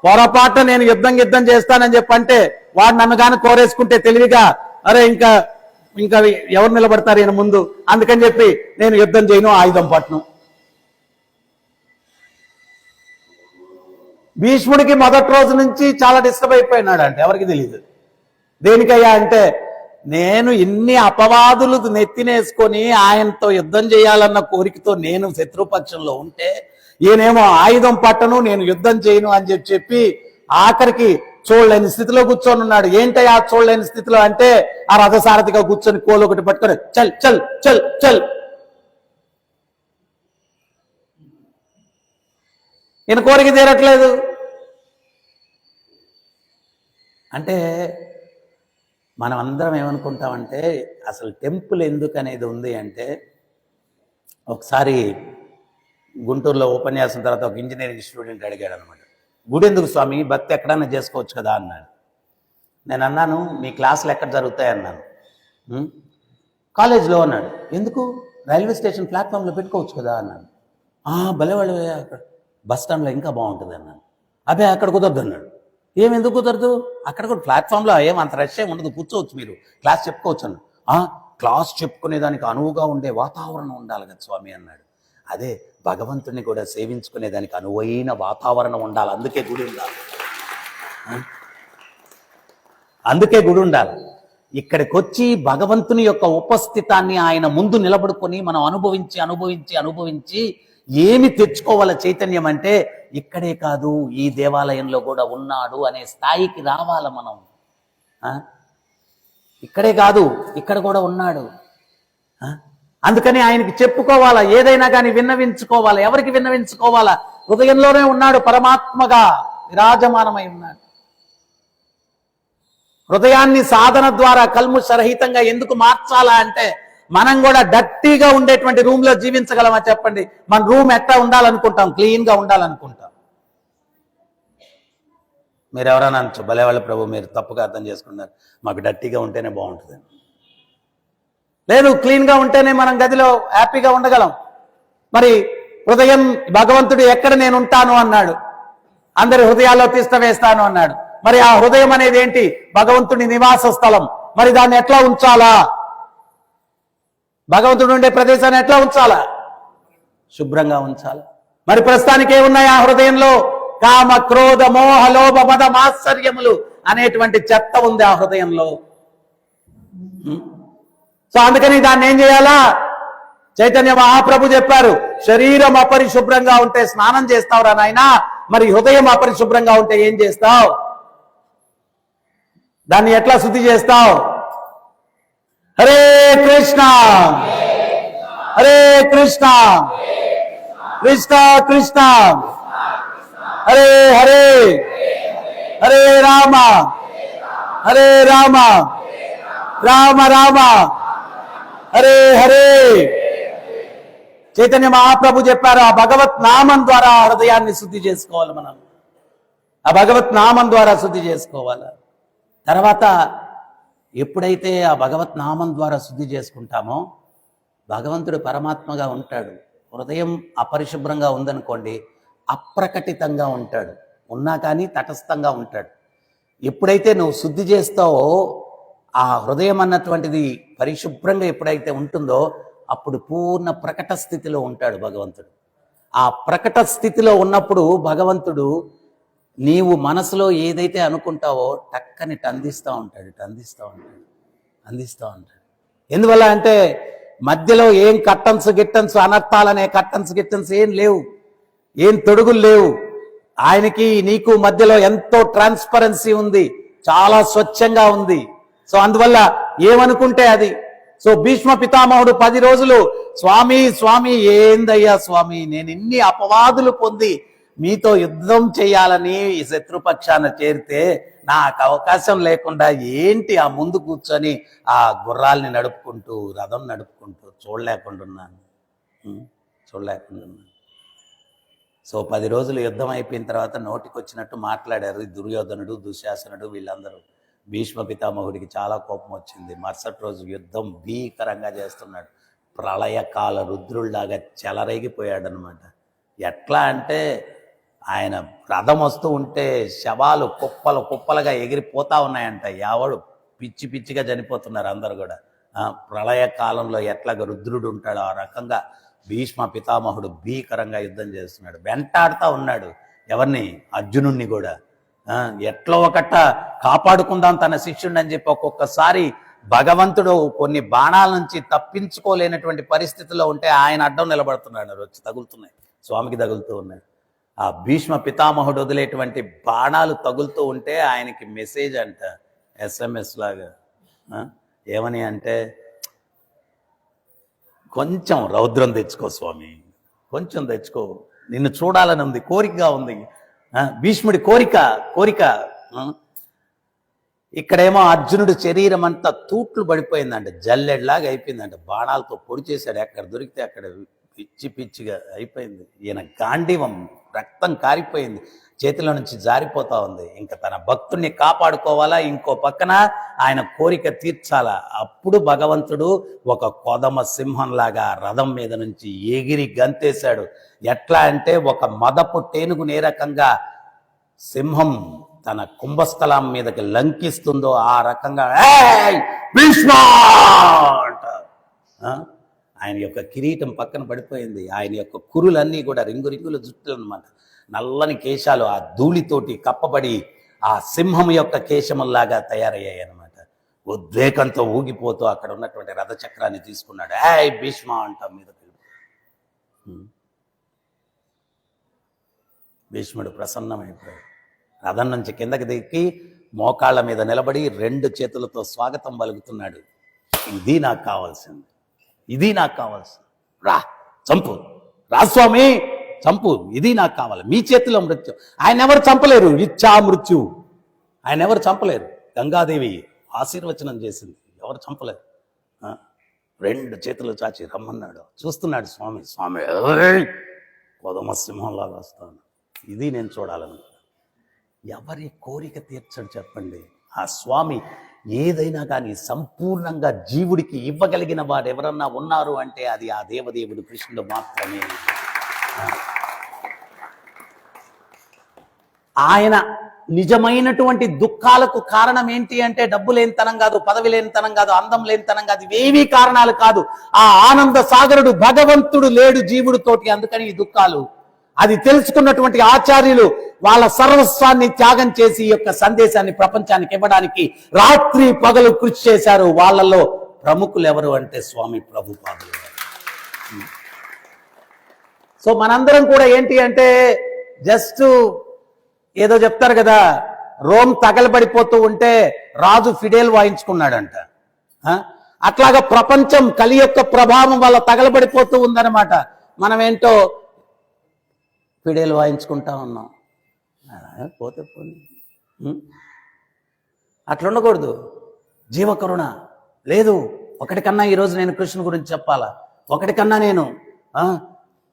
పొరపాటు నేను యుద్ధం చేస్తానని చెప్పంటే వాడు నన్ను కానీ కోరేసుకుంటే తెలివిగా అరే ఇంకా ఎవరు నిలబడతారు ఈయన ముందు, అందుకని చెప్పి నేను యుద్ధం చేయను, ఆయుధం పట్టును. భీష్ముడికి మొదటి రోజు నుంచి చాలా డిస్టర్బ్ అయిపోయినాడు అంటే ఎవరికి తెలియదు. దేనికయ్యా అంటే నేను ఇన్ని అపవాదులు నెత్తినేసుకొని ఆయనతో యుద్ధం చేయాలన్న కోరికతో నేను శత్రుపక్షంలో ఉంటే ఈయనేమో ఆయుధం పట్టను, నేను యుద్ధం చేయను అని చెప్పి ఆఖరికి చూడలేని స్థితిలో కూర్చొని ఉన్నాడు. ఏంటయ్యా చూడలేని స్థితిలో అంటే ఆ రథసారథిగా కూర్చొని కోలు ఒకటి పట్టుకొని చల్ చల్ చల్ చల్. ఈయన కోరిక తీరట్లేదు. అంటే మనం అందరం ఏమనుకుంటామంటే అసలు టెంపుల్ ఎందుకు అనేది ఉంది అంటే, ఒకసారి గుంటూరులో ఉపన్యాసం తర్వాత ఒక ఇంజనీరింగ్ స్టూడెంట్ అడిగాడు అనమాట, గుడి ఎందుకు స్వామి, భక్తి ఎక్కడైనా చేసుకోవచ్చు కదా అన్నాడు. నేను అన్నాను మీ క్లాసులు ఎక్కడ జరుగుతాయి అన్నాను. కాలేజ్లో అన్నాడు. ఎందుకు, రైల్వే స్టేషన్ ప్లాట్ఫామ్లో పెట్టుకోవచ్చు కదా అన్నాను. భలేవాళ్ళు అక్కడ బస్ స్టాండ్లో ఇంకా బాగుంటుంది అన్నాను. అదే అక్కడ కుదరదు అన్నాడు. ఎందుకు కుదరదు, అక్కడ కూడా ప్లాట్ఫామ్లో అంత రష్ ఏమి ఉండదు, కూర్చోవచ్చు, మీరు క్లాస్ చెప్పుకోవచ్చు అన్నాడు. క్లాస్ చెప్పుకునేదానికి అనువుగా ఉండే వాతావరణం ఉండాలి కదా స్వామి అన్నాడు. అదే భగవంతుని కూడా సేవించుకునేదానికి అనువైన వాతావరణం ఉండాలి, అందుకే గుడి ఉండాలి. అందుకే గుడి ఉండాలి. ఇక్కడికి వచ్చి భగవంతుని యొక్క ఉపస్థితాన్ని ఆయన ముందు నిలబడుకొని మనం అనుభవించి అనుభవించి అనుభవించి ఏమి తెచ్చుకోవాల చైతన్యం అంటే ఇక్కడే కాదు ఈ దేవాలయంలో కూడా ఉన్నాడు అనే స్థాయికి రావాల మనం. ఇక్కడే కాదు ఇక్కడ కూడా ఉన్నాడు. అందుకని ఆయనకి చెప్పుకోవాలా, ఏదైనా కానీ విన్నవించుకోవాలా. ఎవరికి విన్నవించుకోవాలా, హృదయంలోనే ఉన్నాడు, పరమాత్మగా విరాజమానమై ఉన్నాడు. హృదయాన్ని సాధన ద్వారా కల్ముషరహితంగా ఎందుకు మార్చాలా అంటే మనం కూడా డర్టీగా ఉండేటువంటి రూమ్ లో జీవించగలమా చెప్పండి. మన రూమ్ ఎట్లా ఉండాలనుకుంటాం, క్లీన్ గా ఉండాలనుకుంటాం. మీరు ఎవరైనా అనొచ్చు, భలేవాళ్ళ ప్రభు మీరు తప్పుగా అర్థం చేసుకున్నారు, మాకు డర్టీగా ఉంటేనే బాగుంటుంది. లేదు, క్లీన్ గా ఉంటేనే మనం గదిలో హ్యాపీగా ఉండగలం. మరి హృదయం, భగవంతుడు ఎక్కడ నేను ఉంటాను అన్నాడు, అందరి హృదయాల్లో తీస్తవేస్తాను అన్నాడు. మరి ఆ హృదయం అనేది ఏంటి, భగవంతుడి నివాస స్థలం. మరి దాన్ని ఎట్లా ఉంచాలా, భగవంతుడు ఉండే ప్రదేశాన్ని ఎట్లా ఉంచాలా, శుభ్రంగా ఉంచాలి. మరి ప్రస్తుతానికి ఏమున్నాయి ఆ హృదయంలో, కామ క్రోధ మోహ లోభ మద మాత్సర్యములు అనేటువంటి చెత్త ఉంది ఆ హృదయంలో. సో అందుకని దాన్ని ఏం చేయాలా, చైతన్య మహాప్రభు చెప్పారు, శరీరం అపరిశుభ్రంగా ఉంటే స్నానం చేస్తావురా నాయనా, మరి హృదయం అపరిశుభ్రంగా ఉంటే ఏం చేస్తావు, దాన్ని ఎట్లా శుద్ధి చేస్తావు. హరే కృష్ణ హరే కృష్ణ కృష్ణ కృష్ణ హరే హరే హరే రామ హరే రామ రామ రామ హరే హరే. చైతన్య మహాప్రభు చెప్పారు, ఆ భగవత్ నామం ద్వారా హృదయాన్ని శుద్ధి చేసుకోవాలి మనం. ఆ భగవత్ నామం ద్వారా శుద్ధి చేసుకోవాలి. తర్వాత ఎప్పుడైతే ఆ భగవత్ నామం ద్వారా శుద్ధి చేసుకుంటామో భగవంతుడు పరమాత్మగా ఉంటాడు. హృదయం అపరిశుభ్రంగా ఉందనుకోండి, అప్రకటితంగా ఉంటాడు, ఉన్నా కానీ తటస్థంగా ఉంటాడు. ఎప్పుడైతే నువ్వు శుద్ధి చేస్తావో ఆ హృదయం అన్నటువంటిది పరిశుభ్రంగా ఎప్పుడైతే ఉంటుందో అప్పుడు పూర్ణ ప్రకట స్థితిలో ఉంటాడు భగవంతుడు. ఆ ప్రకట స్థితిలో ఉన్నప్పుడు భగవంతుడు నీవు మనసులో ఏదైతే అనుకుంటావో టక్కని అందిస్తూ ఉంటాడు, అందిస్తూ ఉంటాడు. ఎందువల్ల అంటే మధ్యలో ఏం కట్టన్స్ గిట్టన్స్ అనర్థాలనే కట్టన్స్ గిట్టన్స్ ఏం లేవు. ఏం తొడుగులు లేవు. ఆయనకి నీకు మధ్యలో ఎంతో ట్రాన్స్పరెన్సీ ఉంది, చాలా స్వచ్ఛంగా ఉంది. సో అందువల్ల ఏమనుకుంటే అది. సో భీష్మ పితామహుడు 10 రోజులు స్వామి స్వామి ఏందయ్యా స్వామి, నేను ఇన్ని అపవాదులు పొంది మీతో యుద్ధం చేయాలని ఈ శత్రుపక్షాన చేరితే నాకు అవకాశం లేకుండా ఏంటి ఆ ముందు కూర్చొని ఆ గుర్రాల్ని నడుపుకుంటూ రథం నడుపుకుంటూ చూడలేకుండా సో 10 రోజులు యుద్ధం అయిపోయిన తర్వాత నోటికి వచ్చినట్టు మాట్లాడారు దుర్యోధనుడు, దుశ్శాసనుడు, వీళ్ళందరూ. భీష్మ పితామహుడికి చాలా కోపం వచ్చింది. మరుసటి రోజు యుద్ధం భీకరంగా చేస్తున్నాడు. ప్రళయకాల రుద్రుల్లాగా చెలరేగిపోయాడు అనమాట. ఎట్లా అంటే ఆయన రథం వస్తూ ఉంటే శవాలు కుప్పలు కుప్పలుగా ఎగిరిపోతా ఉన్నాయంట. ఎవడు పిచ్చి పిచ్చిగా చనిపోతున్నారు అందరు కూడా. ప్రళయకాలంలో ఎట్లాగా రుద్రుడు ఉంటాడో ఆ రకంగా భీష్మ పితామహుడు భీకరంగా యుద్ధం చేస్తున్నాడు. వెంటాడుతూ ఉన్నాడు ఎవరిని? అర్జునుణ్ణి కూడా. ఎట్లా ఒకట కాపాడుకుందాం తన శిష్యుడిని అని చెప్పి ఒక్కొక్కసారి భగవంతుడు కొన్ని బాణాల నుంచి తప్పించుకోలేనటువంటి పరిస్థితుల్లో ఉంటే ఆయన అడ్డం నిలబడుతున్నాడు. వచ్చి తగులుతున్నాయి, స్వామికి తగులుతూ ఉన్నాయి. ఆ భీష్మ పితామహుడు వదిలేటువంటి బాణాలు తగులుతూ ఉంటే ఆయనకి మెసేజ్ అంట, SMS లాగా. ఏమని అంటే, కొంచెం రౌద్రం తెచ్చుకో స్వామి, కొంచెం తెచ్చుకో, నిన్ను చూడాలని ఉంది, కోరికగా ఉంది. భీష్ముడి కోరిక. ఇక్కడేమో అర్జునుడు శరీరం అంతా తూట్లు పడిపోయిందంట, జల్లెడ్లాగా అయిపోయిందంట. బాణాలతో పొడి చేశాడు, ఎక్కడ దొరికితే అక్కడ పిచ్చి పిచ్చిగా అయిపోయింది. ఈయన గాంధీవం రక్తం కారిపోయింది, చేతిలో నుంచి జారిపోతా ఉంది. ఇంకా తన భక్తుడిని కాపాడుకోవాలా, ఇంకో పక్కన ఆయన కోరిక తీర్చాలా. అప్పుడు భగవంతుడు ఒక కొదమ సింహంలాగా రథం మీద నుంచి ఎగిరి గంతేశాడు. ఎట్లా అంటే ఒక మదపు టేనుగు ఏ రకంగా సింహం తన కుంభస్థలం మీదకి లంకిస్తుందో ఆ రకంగా భీష్మ అంట. ఆయన యొక్క కిరీటం పక్కన పడిపోయింది. ఆయన యొక్క కురులన్నీ కూడా రింగు రింగుల జుట్టులు అనమాట. నల్లని కేశాలు ఆ ధూళితోటి కప్పబడి ఆ సింహం యొక్క కేశముల్లాగా తయారయ్యాయి అనమాట. ఉద్వేగంతో ఊగిపోతూ అక్కడ ఉన్నటువంటి రథచక్రాన్ని తీసుకున్నాడు. భీష్మ అంట మీద. భీష్ముడు ప్రసన్నమైపోయాడు. రథం నుంచి కిందకి దిక్కి మోకాళ్ళ మీద నిలబడి 2 చేతులతో స్వాగతం పలుకుతున్నాడు. ఇది నాకు కావాల్సింది, ఇది నాకు కావాల్సింది. రా చంపు, రా స్వామి చంపు, ఇది నాకు కావాలి. మీ చేతిలో మృత్యు. ఆయన ఎవరు చంపలేరు, ఇచ్చా మృత్యు. ఆయన ఎవరు చంపలేరు. గంగాదేవి ఆశీర్వచనం చేసింది, ఎవరు చంపలేరు. 2 చేతులు చాచి రమ్మన్నాడు. చూస్తున్నాడు స్వామి. స్వామి కొదమ సింహంలాగా వస్తాను. ఇది నేను చూడాలనుకున్నాను. ఎవరి కోరిక తీర్చడు చెప్పండి? ఆ స్వామి ఏదైనా కానీ సంపూర్ణంగా జీవుడికి ఇవ్వగలిగిన వారు ఎవరన్నా ఉన్నారు అంటే అది ఆ దేవదేవుడు కృష్ణుడు మాత్రమే. ఆయన నిజమైనటువంటి దుఃఖాలకు కారణం ఏంటి అంటే డబ్బు లేనితనం కాదు, పదవి లేనితనం కాదు, అందం లేనితనం కాదు, ఇవేవీ కారణాలు కాదు. ఆ ఆనంద సాగరుడు భగవంతుడు లేడు జీవుడితోటి, అందుకని ఈ దుఃఖాలు. అది తెలుసుకున్నటువంటి ఆచార్యులు వాళ్ళ సర్వస్వాన్ని త్యాగం చేసి ఈ యొక్క సందేశాన్ని ప్రపంచానికి ఇవ్వడానికి రాత్రి పగలు కృషి చేశారు. వాళ్ళలో ప్రముఖులు ఎవరు అంటే స్వామి ప్రభుపాదులు. సో మనందరం కూడా ఏంటి అంటే జస్ట్ ఏదో చెప్తారు కదా, రోమ్ తగలబడిపోతూ ఉంటే రాజు ఫిడేల్ వాయించుకున్నాడంట. అట్లాగా ప్రపంచం కలి యొక్క ప్రభావం వల్ల తగలబడిపోతూ ఉందన్నమాట. మనం ఏంటో ఫిడేల్ వాయించుకుంటా ఉన్నాం. పోతే పోనీ, అట్లా ఉండకూడదు. జీవకరుణ లేదు. ఒకటికన్నా ఈరోజు నేను కృష్ణుని గురించి చెప్పాలా, ఒకటికన్నా నేను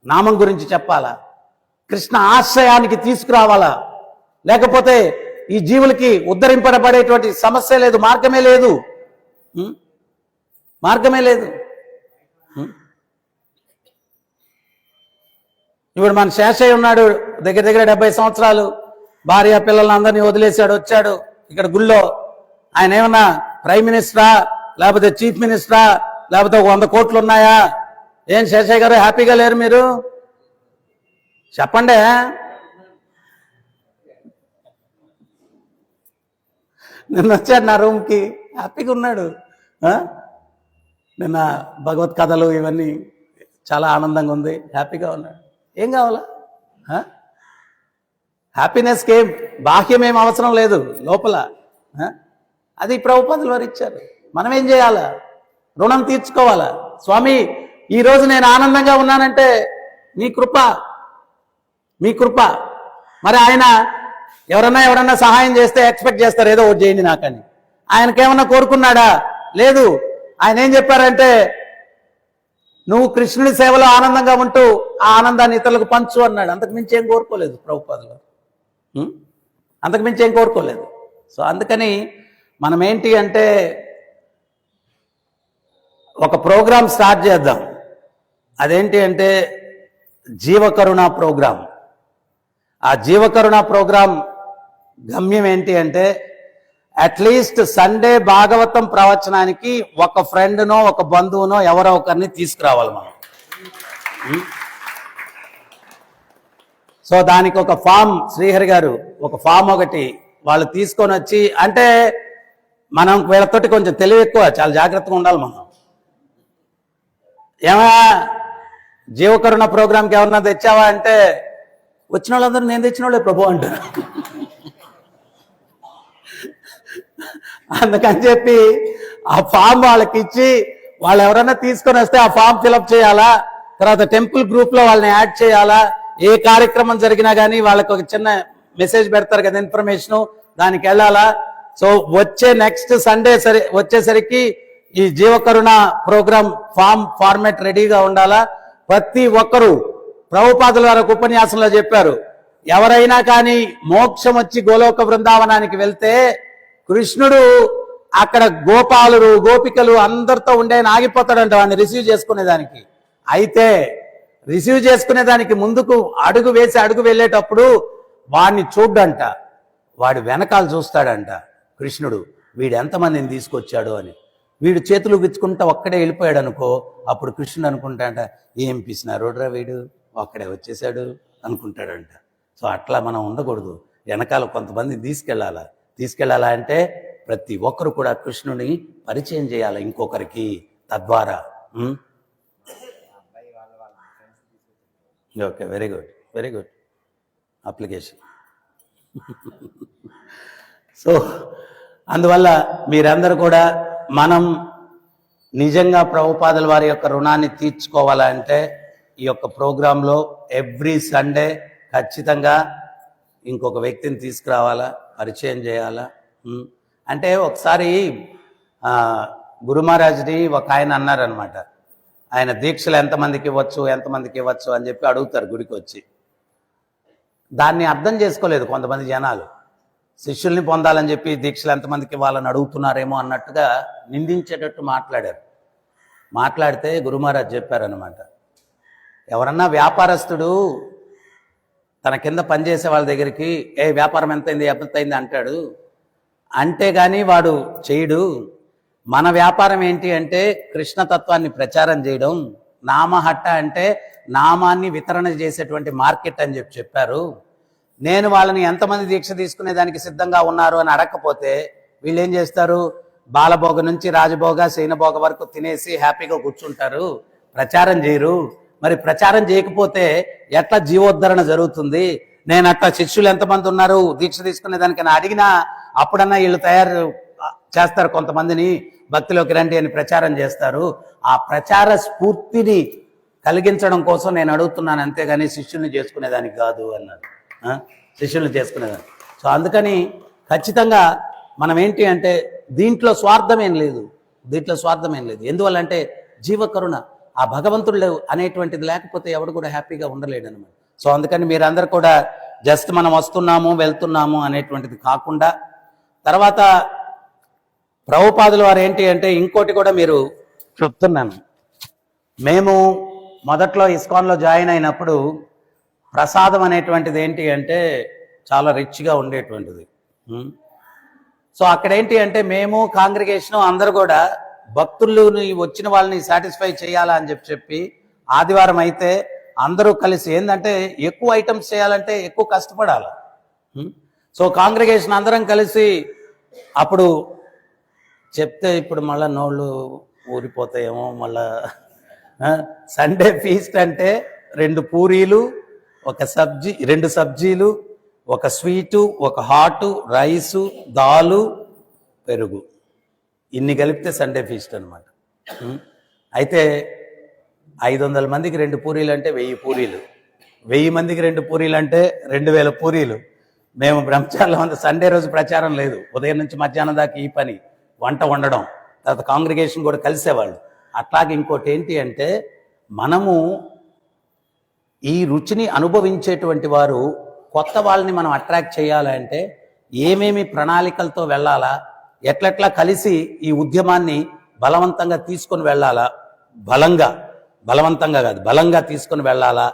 నామం గురించి చెప్పాలా, కృష్ణ ఆశ్రయానికి తీసుకురావాలా. లేకపోతే ఈ జీవులకి ఉద్ధరింపబడేటువంటి సమస్య లేదు, మార్గమే లేదు, మార్గమే లేదు. ఇప్పుడు మన శేషయ్య ఉన్నాడు, దగ్గర దగ్గర 70 సంవత్సరాలు, భార్య పిల్లల్ని అందరినీ వదిలేశాడు, వచ్చాడు ఇక్కడ గుళ్ళో. ఆయన ఏమన్నా ప్రైమ్ మినిస్టరా, లేకపోతే చీఫ్ మినిస్టరా, లేకపోతే 100 కోట్లు ఉన్నాయా? ఏం శేషయ్య గారు హ్యాపీగా లేరు మీరు? చెప్పండి. నిన్న వచ్చాడు నా రూమ్కి, హ్యాపీగా ఉన్నాడు. నిన్న భగవత్ కథలు ఇవన్నీ చాలా ఆనందంగా ఉంది, హ్యాపీగా ఉన్నాడు. ఏం కావాలా? హ్యాపీనెస్కి ఏం బాహ్యమేం అవసరం లేదు లోపల. అది ప్రభుపాదుల వారు ఇచ్చారు. మనం ఏం చేయాలా? రుణం తీర్చుకోవాలా. స్వామి ఈరోజు నేను ఆనందంగా ఉన్నానంటే మీ కృప, మీ కృప. మరి ఆయన ఎవరన్నా సహాయం చేస్తే ఎక్స్పెక్ట్ చేస్తారు ఏదో ఒకటి చేయండి నాకని. ఆయనకేమన్నా కోరుకున్నాడా? లేదు. ఆయన ఏం చెప్పారంటే నువ్వు కృష్ణుడి సేవలో ఆనందంగా ఉంటూ ఆ ఆనందాన్ని ఇతరులకు పంచు అన్నాడు. అంతకు మించి ఏం కోరుకోలేదు ప్రభుపాదులు. అంతకు మించి ఏం కోరుకోలేదు. సో అందుకని మనం ఏంటి అంటే ఒక ప్రోగ్రాం స్టార్ట్ చేద్దాం. అదేంటి అంటే జీవకరుణ ప్రోగ్రాం. ఆ జీవకరుణ ప్రోగ్రాం గమ్యం ఏంటి అంటే అట్లీస్ట్ సండే భాగవతం ప్రవచనానికి ఒక ఫ్రెండ్నో ఒక బంధువునో ఎవరో ఒకరిని తీసుకురావాలి మనం. సో దానికి ఒక ఫామ్ శ్రీహరి గారు ఒక ఫామ్ ఒకటి వాళ్ళు తీసుకొని వచ్చి, అంటే మనం వీళ్ళతోటి కొంచెం తెలివి ఎక్కువ, చాలా జాగ్రత్తగా ఉండాలి మనం. ఏమా జీవకరుణ ప్రోగ్రాంకి ఎవరన్నా తెచ్చావా అంటే వచ్చిన వాళ్ళందరూ నేను తెచ్చిన వాళ్ళే ప్రభు అంటారు. అందుకని చెప్పి ఆ ఫామ్ వాళ్ళకి ఇచ్చి వాళ్ళు ఎవరైనా తీసుకొని వస్తే ఆ ఫామ్ ఫిలప్ చేయాలా, తర్వాత టెంపుల్ గ్రూప్లో వాళ్ళని యాడ్ చేయాలా, ఏ కార్యక్రమం జరిగినా కానీ వాళ్ళకి ఒక చిన్న మెసేజ్ పెడతారు కదా ఇన్ఫర్మేషను, దానికి వెళ్ళాలా. సో వచ్చే నెక్స్ట్ సండే వచ్చేసరికి ఈ జీవకరుణ ప్రోగ్రాం ఫార్మాట్ రెడీగా ఉండాలా. ప్రతి ఒక్కరూ ప్రభుపాదుల వారి ఉపన్యాసంలో చెప్పారు, ఎవరైనా కానీ మోక్షం వచ్చి గోలోక బృందావనానికి వెళ్తే కృష్ణుడు అక్కడ గోపాలురు గోపికలు అందరితో ఉండే ఆగిపోతాడంట వాడిని రిసీవ్ చేసుకునేదానికి. అయితే రిసీవ్ చేసుకునేదానికి ముందుకు అడుగు వెళ్ళేటప్పుడు వాడిని చూడ్డంట, వాడి వెనకాల చూస్తాడంట కృష్ణుడు, వీడు ఎంతమందిని తీసుకొచ్చాడు అని. వీడు చేతులు విచ్చుకుంటా ఒక్కడే వెళ్ళిపోయాడు అనుకో, అప్పుడు కృష్ణుడు అనుకుంటాడంట ఏం పిసినారోడ్రా వీడు ఒక్కడే వచ్చేసాడు అనుకుంటాడంట. సో అట్లా మనం ఉండకూడదు, వెనకాల కొంతమంది తీసుకెళ్ళాలా అంటే ప్రతి ఒక్కరు కూడా కృష్ణుని పరిచయం చేయాలి ఇంకొకరికి. తద్వారా okay, very good application. So అందువల్ల మీరందరూ కూడా మనం నిజంగా ప్రభుపాదుల వారి యొక్క రుణాన్ని తీర్చుకోవాలంటే ఈ యొక్క ప్రోగ్రాంలో ఎవ్రీ సండే ఖచ్చితంగా ఇంకొక వ్యక్తిని తీసుకురావాలా, పరిచయం చేయాలా. అంటే ఒకసారి గురు మహారాజ్ని ఒక ఆయన అన్నారనమాట, ఆయన దీక్షలు ఎంతమందికి ఇవ్వచ్చు అని చెప్పి అడుగుతారు గుడికి వచ్చి. దాన్ని అర్థం చేసుకోలేదు కొంతమంది జనాలు, శిష్యుల్ని పొందాలని చెప్పి దీక్షలు ఎంతమందికి ఇవ్వాలని అడుగుతున్నారేమో అన్నట్టుగా నిందించేటట్టు మాట్లాడితే గురు మహారాజ్ చెప్పారనమాట, ఎవరన్నా వ్యాపారస్తుడు తన కింద పనిచేసే వాళ్ళ దగ్గరికి వ్యాపారం ఎంతైంది అంటాడు అంటే కానీ వాడు చేయడు. మన వ్యాపారం ఏంటి అంటే కృష్ణతత్వాన్ని ప్రచారం చేయడం, నామహట్ట అంటే నామాన్ని వితరణ చేసేటువంటి మార్కెట్ అని చెప్పారు. నేను వాళ్ళని ఎంతమంది దీక్ష తీసుకునేదానికి సిద్ధంగా ఉన్నారు అని అడగకపోతే వీళ్ళు ఏం చేస్తారు, బాలభోగ నుంచి రాజభోగ శయనభోగ వరకు తినేసి హ్యాపీగా కూర్చుంటారు, ప్రచారం చేయరు. మరి ప్రచారం చేయకపోతే ఎట్లా జీవోద్ధరణ జరుగుతుంది? నేను అట్లా శిష్యులు ఎంతమంది ఉన్నారు దీక్ష తీసుకునేదానికి అడిగినా అప్పుడన్నా వీళ్ళు తయారు చేస్తారు, కొంతమందిని భక్తిలోకి రండి అని ప్రచారం చేస్తారు. ఆ ప్రచార స్ఫూర్తిని కలిగించడం కోసం నేను అడుగుతున్నాను, అంతేగాని శిష్యుల్ని చేసుకునేదానికి కాదు అన్నారు. శిష్యుల్ని చేసుకునేదాన్ని. సో అందుకని ఖచ్చితంగా మనం ఏంటి అంటే దీంట్లో స్వార్థమేం లేదు. ఎందువల్లంటే జీవకరుణ, ఆ భగవంతుడు అనేటువంటిది లేకపోతే ఎవడు కూడా హ్యాపీగా ఉండలేడు అనమాట. సో అందుకని మీరందరూ కూడా జస్ట్ మనం వస్తున్నాము వెళ్తున్నాము అనేటువంటిది కాకుండా, తర్వాత ప్రభుపాదుల వారు ఏంటి అంటే ఇంకోటి కూడా మీరు చెప్తున్నాను, మేము మొదట్లో ఇస్కాన్లో జాయిన్ అయినప్పుడు ప్రసాదం అనేటువంటిది ఏంటి అంటే చాలా రిచ్గా ఉండేటువంటిది. సో అక్కడ ఏంటి అంటే మేము కాంగ్రిగేషన్ అందరూ కూడా భక్తుల్ని వచ్చిన వాళ్ళని సాటిస్ఫై చేయాలా అని చెప్పి ఆదివారం అయితే అందరూ కలిసి ఏంటంటే ఎక్కువ ఐటమ్స్ చేయాలంటే ఎక్కువ కష్టపడాలి. సో కాంగ్రిగేషన్ అందరం కలిసి అప్పుడు చెప్తే ఇప్పుడు మళ్ళీ నోళ్ళు ఊరిపోతాయేమో, మళ్ళా సండే ఫీస్ట్ అంటే 2 పూరీలు ఒక సబ్జీ, 2 సబ్జీలు, ఒక స్వీటు, ఒక హాటు, రైసు, దాలు, పెరుగు, ఇన్ని కలిపితే సండే ఫీస్ట్ అనమాట. అయితే 500 మందికి 2 పూరీలు అంటే 1000 పూరీలు, 1000 మందికి 2 పూరీలు అంటే 2000 పూరీలు. మేము బ్రహ్మచారుల సండే రోజు ప్రచారం లేదు, ఉదయం నుంచి మధ్యాహ్నం దాకా ఈ పని, వంట వండడం, తర్వాత కాంగ్రిగేషన్ కూడా కలిసేవాళ్ళు. అట్లాగే ఇంకోటి ఏంటి అంటే, మనము ఈ రుచిని అనుభవించేటువంటి వారు కొత్త వాళ్ళని మనం అట్రాక్ట్ చేయాలంటే ఏమేమి ప్రణాళికలతో వెళ్ళాలా, ఎట్లెట్లా కలిసి ఈ ఉద్యమాన్ని బలవంతంగా తీసుకొని వెళ్ళాలా, బలవంతంగా కాదు బలంగా తీసుకొని వెళ్ళాలా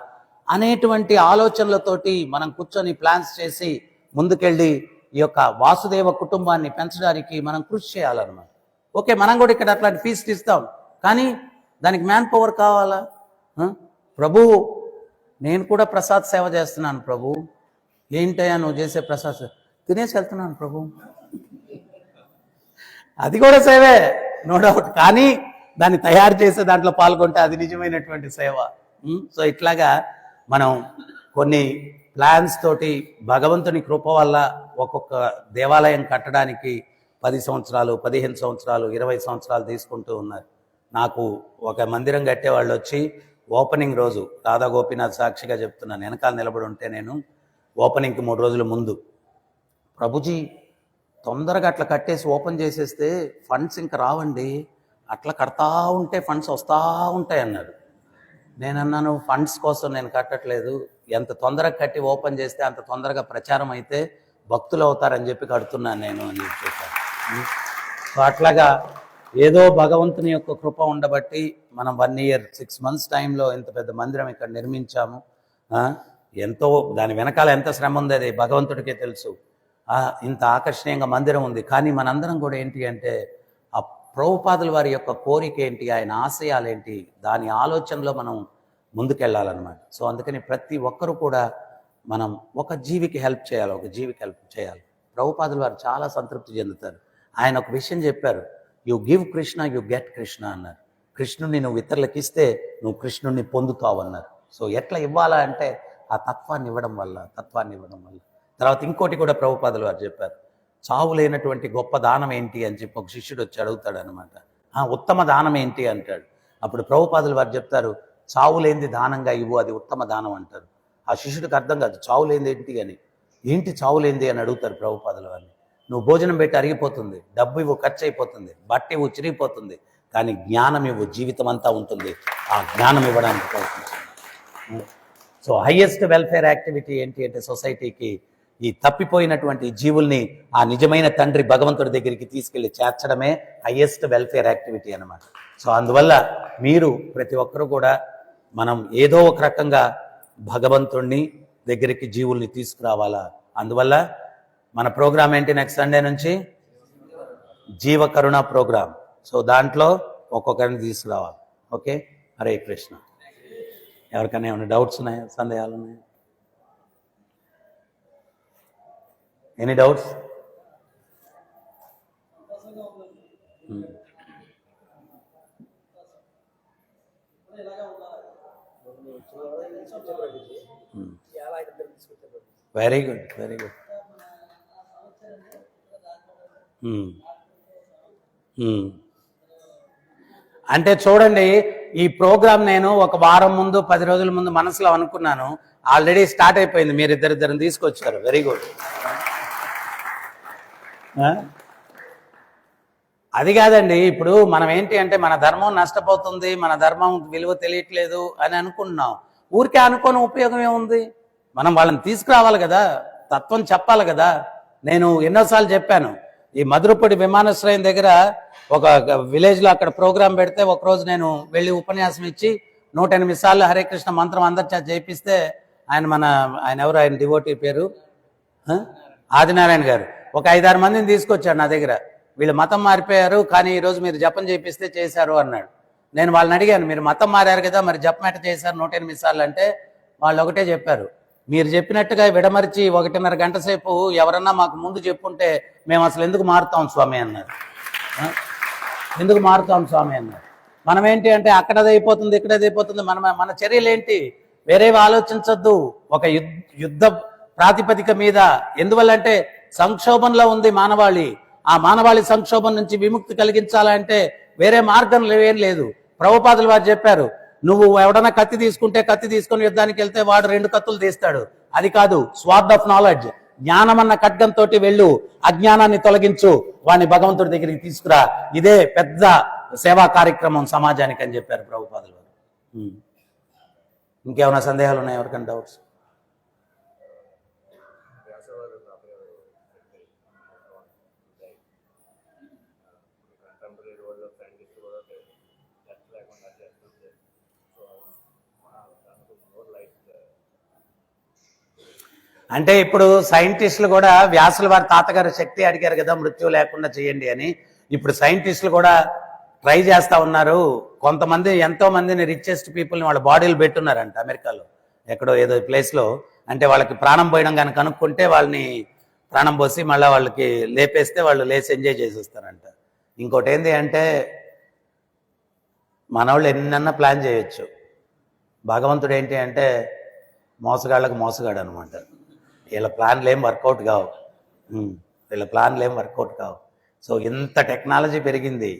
అనేటువంటి ఆలోచనలతోటి మనం కూర్చొని ప్లాన్స్ చేసి ముందుకెళ్ళి ఈ యొక్క వాసుదేవ కుటుంబాన్ని పెంచడానికి మనం కృషి చేయాలన్నమాట. ఓకే, మనం కూడా ఇక్కడ అట్లాంటి ఫీస్ట్ ఇస్తాం, కానీ దానికి మ్యాన్ పవర్ కావాలా. ప్రభు, నేను కూడా ప్రసాద్ సేవ చేస్తున్నాను ప్రభు. ఏంటయ్యా నువ్వు చేసే ప్రసాద్ సేవ? తినేసి వెళ్తున్నాను ప్రభు. అది కూడా సేవే, నో డౌట్, కానీ దాన్ని తయారు చేసే దాంట్లో పాల్గొంటే అది నిజమైనటువంటి సేవ. సో ఇట్లాగా మనం కొన్ని ప్లాన్స్ తోటి భగవంతుని కృప వల్ల ఒక్కొక్క దేవాలయం కట్టడానికి 10 సంవత్సరాలు, 15 సంవత్సరాలు, 20 సంవత్సరాలు తీసుకుంటూ ఉన్నారు. నాకు ఒక మందిరం కట్టేవాళ్ళు వచ్చి ఓపెనింగ్ రోజు, రాధా గోపీనాథ్ సాక్షిగా చెప్తున్నాను, వెనకాల నిలబడి ఉంటే నేను ఓపెనింగ్కి 3 రోజుల ముందు, ప్రభుజీ తొందరగా అట్లా కట్టేసి ఓపెన్ చేసేస్తే ఫండ్స్ ఇంకా రావండి, అట్లా కడతా ఉంటే ఫండ్స్ వస్తూ ఉంటాయి అన్నారు. నేను అన్నాను, ఫండ్స్ కోసం నేను కట్టట్లేదు, ఎంత తొందరగా కట్టి ఓపెన్ చేస్తే అంత తొందరగా ప్రచారం అయితే భక్తులు అవుతారని చెప్పి కడుతున్నాను నేను అని చెప్పేసాను. సో అట్లాగా ఏదో భగవంతుని యొక్క కృప ఉండబట్టి మనం 1 year 6 months టైంలో ఇంత పెద్ద మందిరం ఇక్కడ నిర్మించాము. ఎంతో దాని వెనకాల ఎంత శ్రమ ఉంది అది భగవంతుడికే తెలుసు. ఇంత ఆకర్షణీయంగా మందిరం ఉంది, కానీ మనందరం కూడా ఏంటి అంటే ఆ ప్రభుపాదుల వారి యొక్క కోరిక ఏంటి, ఆయన ఆశయాలు ఏంటి, దాని ఆలోచనలో మనం ముందుకెళ్ళాలన్నమాట. సో అందుకని ప్రతి ఒక్కరూ కూడా మనం ఒక జీవికి హెల్ప్ చేయాలి, ప్రభుపాదుల వారు చాలా సంతృప్తి చెందుతారు. ఆయన ఒక విషయం చెప్పారు, you give Krishna you get Krishna అన్నారు. కృష్ణుడిని నువ్వు ఇతరులకు ఇస్తే నువ్వు కృష్ణుడిని పొందుతావు అన్నారు. సో ఎట్లా ఇవ్వాలా అంటే ఆ తత్వాన్ని ఇవ్వడం వల్ల. తర్వాత ఇంకోటి కూడా ప్రభుపాదుల వారు చెప్పారు, చావు లేనటువంటి గొప్ప దానం ఏంటి అని చెప్పి ఒక శిష్యుడు వచ్చి అడుగుతాడు అనమాట. ఉత్తమ దానం ఏంటి అంటాడు. అప్పుడు ప్రభుపాదుల వారు చెప్తారు, చావు లేనిది దానంగా ఇవ్వు, అది ఉత్తమ దానం అంటారు. ఆ శిష్యుడికి అర్థం కాదు, చావు లేనిది ఏంటి అని. ఏంటి చావు లేనిది అని అడుగుతారు ప్రభుపాదుల వారిని. నువ్వు భోజనం పెట్టి అరిగిపోతుంది, డబ్బు ఇవ్వు ఖర్చు అయిపోతుంది, బట్ట ఇవ్వు చిరిగిపోతుంది, కానీ జ్ఞానం ఇవ్వు జీవితం అంతా ఉంటుంది. ఆ జ్ఞానం ఇవ్వడానికి ప్రయత్నించండి. సో హైయెస్ట్ వెల్ఫేర్ యాక్టివిటీ ఏంటి అంటే సొసైటీకి ఈ తప్పిపోయినటువంటి జీవుల్ని ఆ నిజమైన తండ్రి భగవంతుడి దగ్గరికి తీసుకెళ్లి చేర్చడమే హైయెస్ట్ వెల్ఫేర్ యాక్టివిటీ అన్నమాట. సో అందువల్ల మీరు ప్రతి ఒక్కరూ కూడా మనం ఏదో ఒక రకంగా భగవంతుడిని దగ్గరికి జీవుల్ని తీసుకురావాలా. అందువల్ల మన ప్రోగ్రామ్ ఏంటి, నెక్స్ట్ సండే నుంచి జీవకరుణ ప్రోగ్రామ్. సో దాంట్లో ఒక్కొక్కరిని తీసుకురావాలి. ఓకే, హరే కృష్ణ. ఎవరికైనా ఏమైనా డౌట్స్ ఉన్నాయా, సందేహాలు ఉన్నాయా? Any doubts? Very good. అంటే చూడండి, ఈ ప్రోగ్రాం నేను ఒక వారం ముందు 10 రోజుల ముందు మనసులో అనుకున్నాను, ఆల్రెడీ స్టార్ట్ అయిపోయింది. మీరు ఇద్దరిని తీసుకొచ్చారు, వెరీ గుడ్. అది కాదండి, ఇప్పుడు మనం ఏంటి అంటే మన ధర్మం నష్టపోతుంది, మన ధర్మం విలువ తెలియట్లేదు అని అనుకుంటున్నాం. ఊరికే అనుకోని ఉపయోగం ఏముంది? మనం వాళ్ళని తీసుకురావాలి కదా, తత్వం చెప్పాలి కదా. నేను ఎన్నోసార్లు చెప్పాను, ఈ మధురపూడి విమానాశ్రయం దగ్గర ఒక విలేజ్లో అక్కడ ప్రోగ్రాం పెడితే ఒకరోజు నేను వెళ్ళి ఉపన్యాసం ఇచ్చి 108 సార్లు హరే కృష్ణ మంత్రం అందరి చేత చేపిస్తే ఆయన ఎవరు, ఆయన డివోటీ పేరు ఆదినారాయణ గారు, ఒక 5-6 మందిని తీసుకొచ్చాడు నా దగ్గర. వీళ్ళు మతం మారిపోయారు, కానీ ఈరోజు మీరు జపం చేపిస్తే చేశారు అన్నాడు. నేను వాళ్ళని అడిగాను, మీరు మతం మారారు కదా, మరి జపం ఎట్ట చేశారు 108 సార్లు అంటే వాళ్ళు ఒకటే చెప్పారు, మీరు చెప్పినట్టుగా విడమరిచి 1.5 గంట సేపు ఎవరన్నా మాకు ముందు చెప్పుంటే మేము అసలు ఎందుకు మారుతాం స్వామి అన్నారు. ఎందుకు మారుతాం స్వామి అన్నారు. మనం ఏంటి అంటే అక్కడది అయిపోతుంది, ఇక్కడది అయిపోతుంది, మన చర్యలు ఏంటి? వేరేవి ఆలోచించొద్దు. ఒక యుద్ధ ప్రాతిపదిక మీద. ఎందువల్లంటే సంక్షోభంలో ఉంది మానవాళి. ఆ మానవాళి సంక్షోభం నుంచి విముక్తి కలిగించాలంటే వేరే మార్గం ఏం లేదు. ప్రభుపాదులు వారు చెప్పారు, నువ్వు ఎవడన్నా కత్తి తీసుకుంటే కత్తి తీసుకొని యుద్ధానికి వెళ్తే వాడు 2 కత్తులు తీస్తాడు. అది కాదు, స్వార్డ్ ఆఫ్ నాలెడ్జ్, జ్ఞానమన్న ఖడ్గంతో వెళ్ళు, అజ్ఞానాన్ని తొలగించు, వాడిని భగవంతుడి దగ్గరికి తీసుకురా. ఇదే పెద్ద సేవా కార్యక్రమం సమాజానికి అని చెప్పారు ప్రభుపాదులు వారు. ఇంకేమైనా సందేహాలు ఉన్నాయి? ఎవరికైనా డౌట్స్? అంటే ఇప్పుడు సైంటిస్టులు కూడా వ్యాసుల వారి తాతగారు శక్తి అడిగారు కదా, మృత్యు లేకుండా చేయండి అని. ఇప్పుడు సైంటిస్టులు కూడా ట్రై చేస్తా ఉన్నారు. కొంతమంది ఎంతో మందిని రిచెస్ట్ పీపుల్ని వాళ్ళ బాడీలు పెట్టున్నారంట అమెరికాలో, ఎక్కడో ఏదో ప్లేస్లో. అంటే వాళ్ళకి ప్రాణం పోయడం కానీ కనుక్కుంటే వాళ్ళని ప్రాణం పోసి మళ్ళీ వాళ్ళకి లేపేస్తే వాళ్ళు లేచి ఎంజాయ్ చేసేస్తారంట. ఇంకోటి ఏంటి అంటే మనవాళ్ళు ఎన్నన్నా ప్లాన్ చేయొచ్చు. భగవంతుడు ఏంటి అంటే మోసగాళ్ళకు మోసగాడు అనమాట. వీళ్ళ ప్లాన్లు ఏం వర్కౌట్ కావు. సో ఇంత టెక్నాలజీ పెరిగింది.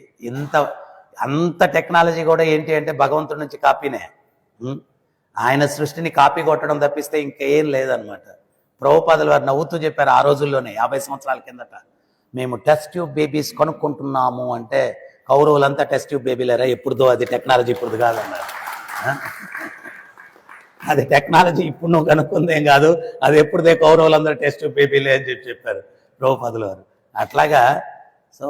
అంత టెక్నాలజీ కూడా ఏంటి అంటే భగవంతుడి నుంచి కాపీనే. ఆయన సృష్టిని కాపీ కొట్టడం తప్పిస్తే ఇంకేం లేదనమాట. ప్రభుపాదులు వారు నవ్వుతూ చెప్పారు ఆ రోజుల్లోనే, 50 సంవత్సరాల కిందట, మేము టెస్ట్ ట్యూబ్ బేబీస్ కొనుక్కుంటున్నాము అంటే కౌరవులంతా టెస్ట్ ట్యూబ్ బేబీలేరా, ఎప్పుడుదో అది టెక్నాలజీ, ఇప్పుడు కాదన్నారు. అది టెక్నాలజీ ఇప్పుడు నువ్వు కనుక్కుందేం కాదు, అది ఎప్పుడుదే కౌరవులందరూ టెస్ట్ ట్యూబ్ బేబీలే అని చెప్పారు ప్రభుపాదులు వారు. అట్లాగా సో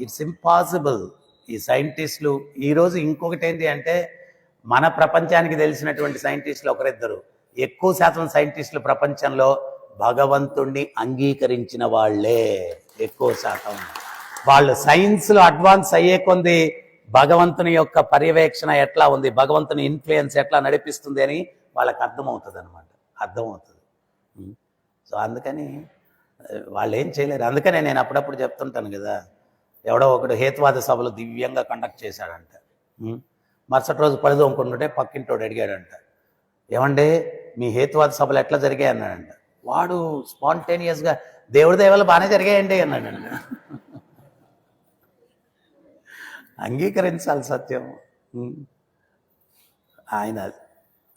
ఇట్స్ ఇంపాసిబుల్. ఈ సైంటిస్టులు ఈరోజు ఇంకొకటి ఏంటి అంటే మన ప్రపంచానికి తెలిసినటువంటి సైంటిస్టులు ఒకరిద్దరు, ఎక్కువ శాతం సైంటిస్టులు ప్రపంచంలో భగవంతుణ్ణి అంగీకరించిన వాళ్ళే ఎక్కువ శాతం. వాళ్ళు సైన్స్లో అడ్వాన్స్ అయ్యే కొంది భగవంతుని యొక్క పర్యవేక్షణ ఎట్లా ఉంది, భగవంతుని ఇన్ఫ్లుయెన్స్ ఎట్లా నడిపిస్తుంది అని వాళ్ళకి అర్థమవుతుంది అనమాట. సో అందుకని వాళ్ళు ఏం చేయలేరు. అందుకనే నేను అప్పుడప్పుడు చెప్తుంటాను కదా, ఎవడో ఒకడు హేతువాద సభలు దివ్యంగా కండక్ట్ చేశాడంట. మరుసటి రోజు పడిదోముకుంటుంటే పక్కింటోడు అడిగాడంట, ఏమంటే మీ హేతువాద సభలు ఎట్లా జరిగాయి అన్నాడంట. వాడు స్పాంటేనియస్గా దేవుడి దేవాలు బాగానే జరిగాయండి అన్నాడంట. అంగీకరించాలి సత్యం.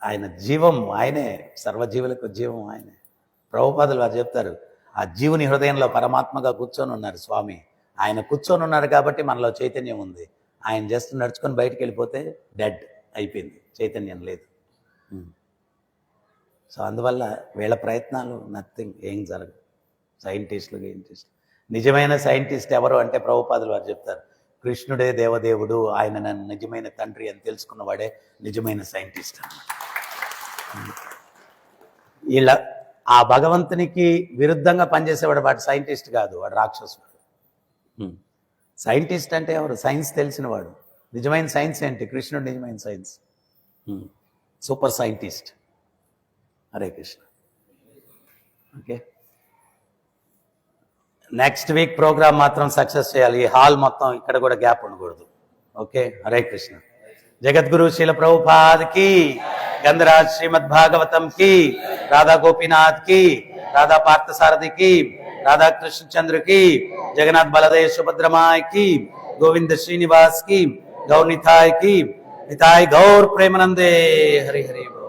ఆయన జీవం ఆయనే, సర్వజీవులకు జీవం ఆయనే. ప్రభుపాదులు వారు చెప్తారు, ఆ జీవుని హృదయంలో పరమాత్మగా కూర్చొని ఉన్నారు స్వామి. ఆయన కూర్చొని ఉన్నారు కాబట్టి మనలో చైతన్యం ఉంది. ఆయన జస్ట్ నడుచుకొని బయటికి వెళ్ళిపోతే డెడ్ అయిపోయింది, చైతన్యం లేదు. సో అందువల్ల వీళ్ళ ప్రయత్నాలు నథింగ్, ఏం జరగదు. సైంటిస్టులు నిజమైన సైంటిస్ట్ ఎవరు అంటే ప్రభుపాదులు వారు చెప్తారు, కృష్ణుడే దేవదేవుడు, ఆయన నన్ను నిజమైన తండ్రి అని తెలుసుకున్నవాడే నిజమైన సైంటిస్ట్ అన్నమాట. ఇలా ఆ భగవంతునికి విరుద్ధంగా పనిచేసేవాడు వాడు సైంటిస్ట్ కాదు, వాడు రాక్షసుడు. సైంటిస్ట్ అంటే ఎవరు? సైన్స్ తెలిసినవాడు. నిజమైన సైన్స్ ఏంటి? కృష్ణుడు నిజమైన science, super scientist. Hare Krishna. Okay, next week programme మాత్రం సక్సెస్ చేయాలి. ఈ హాల్ మొత్తం ఇక్కడ కూడా గ్యాప్ ఉండకూడదు. ఓకే, హరే కృష్ణ. జగద్గురు శీల ప్రభుపాద్ కి, గంధరాజ్ శ్రీమద్ భాగవతం కి, రాధా గోపీనాథ్ కి, రాధా పార్థసారథి కి, राधा कृष्ण चंद्र की, जगन्नाथ बलदेव सुभद्रमाय की, गोविंद श्रीनिवास की, गौर निताय की, निताय गौर प्रेमानंदे। हरि हरि।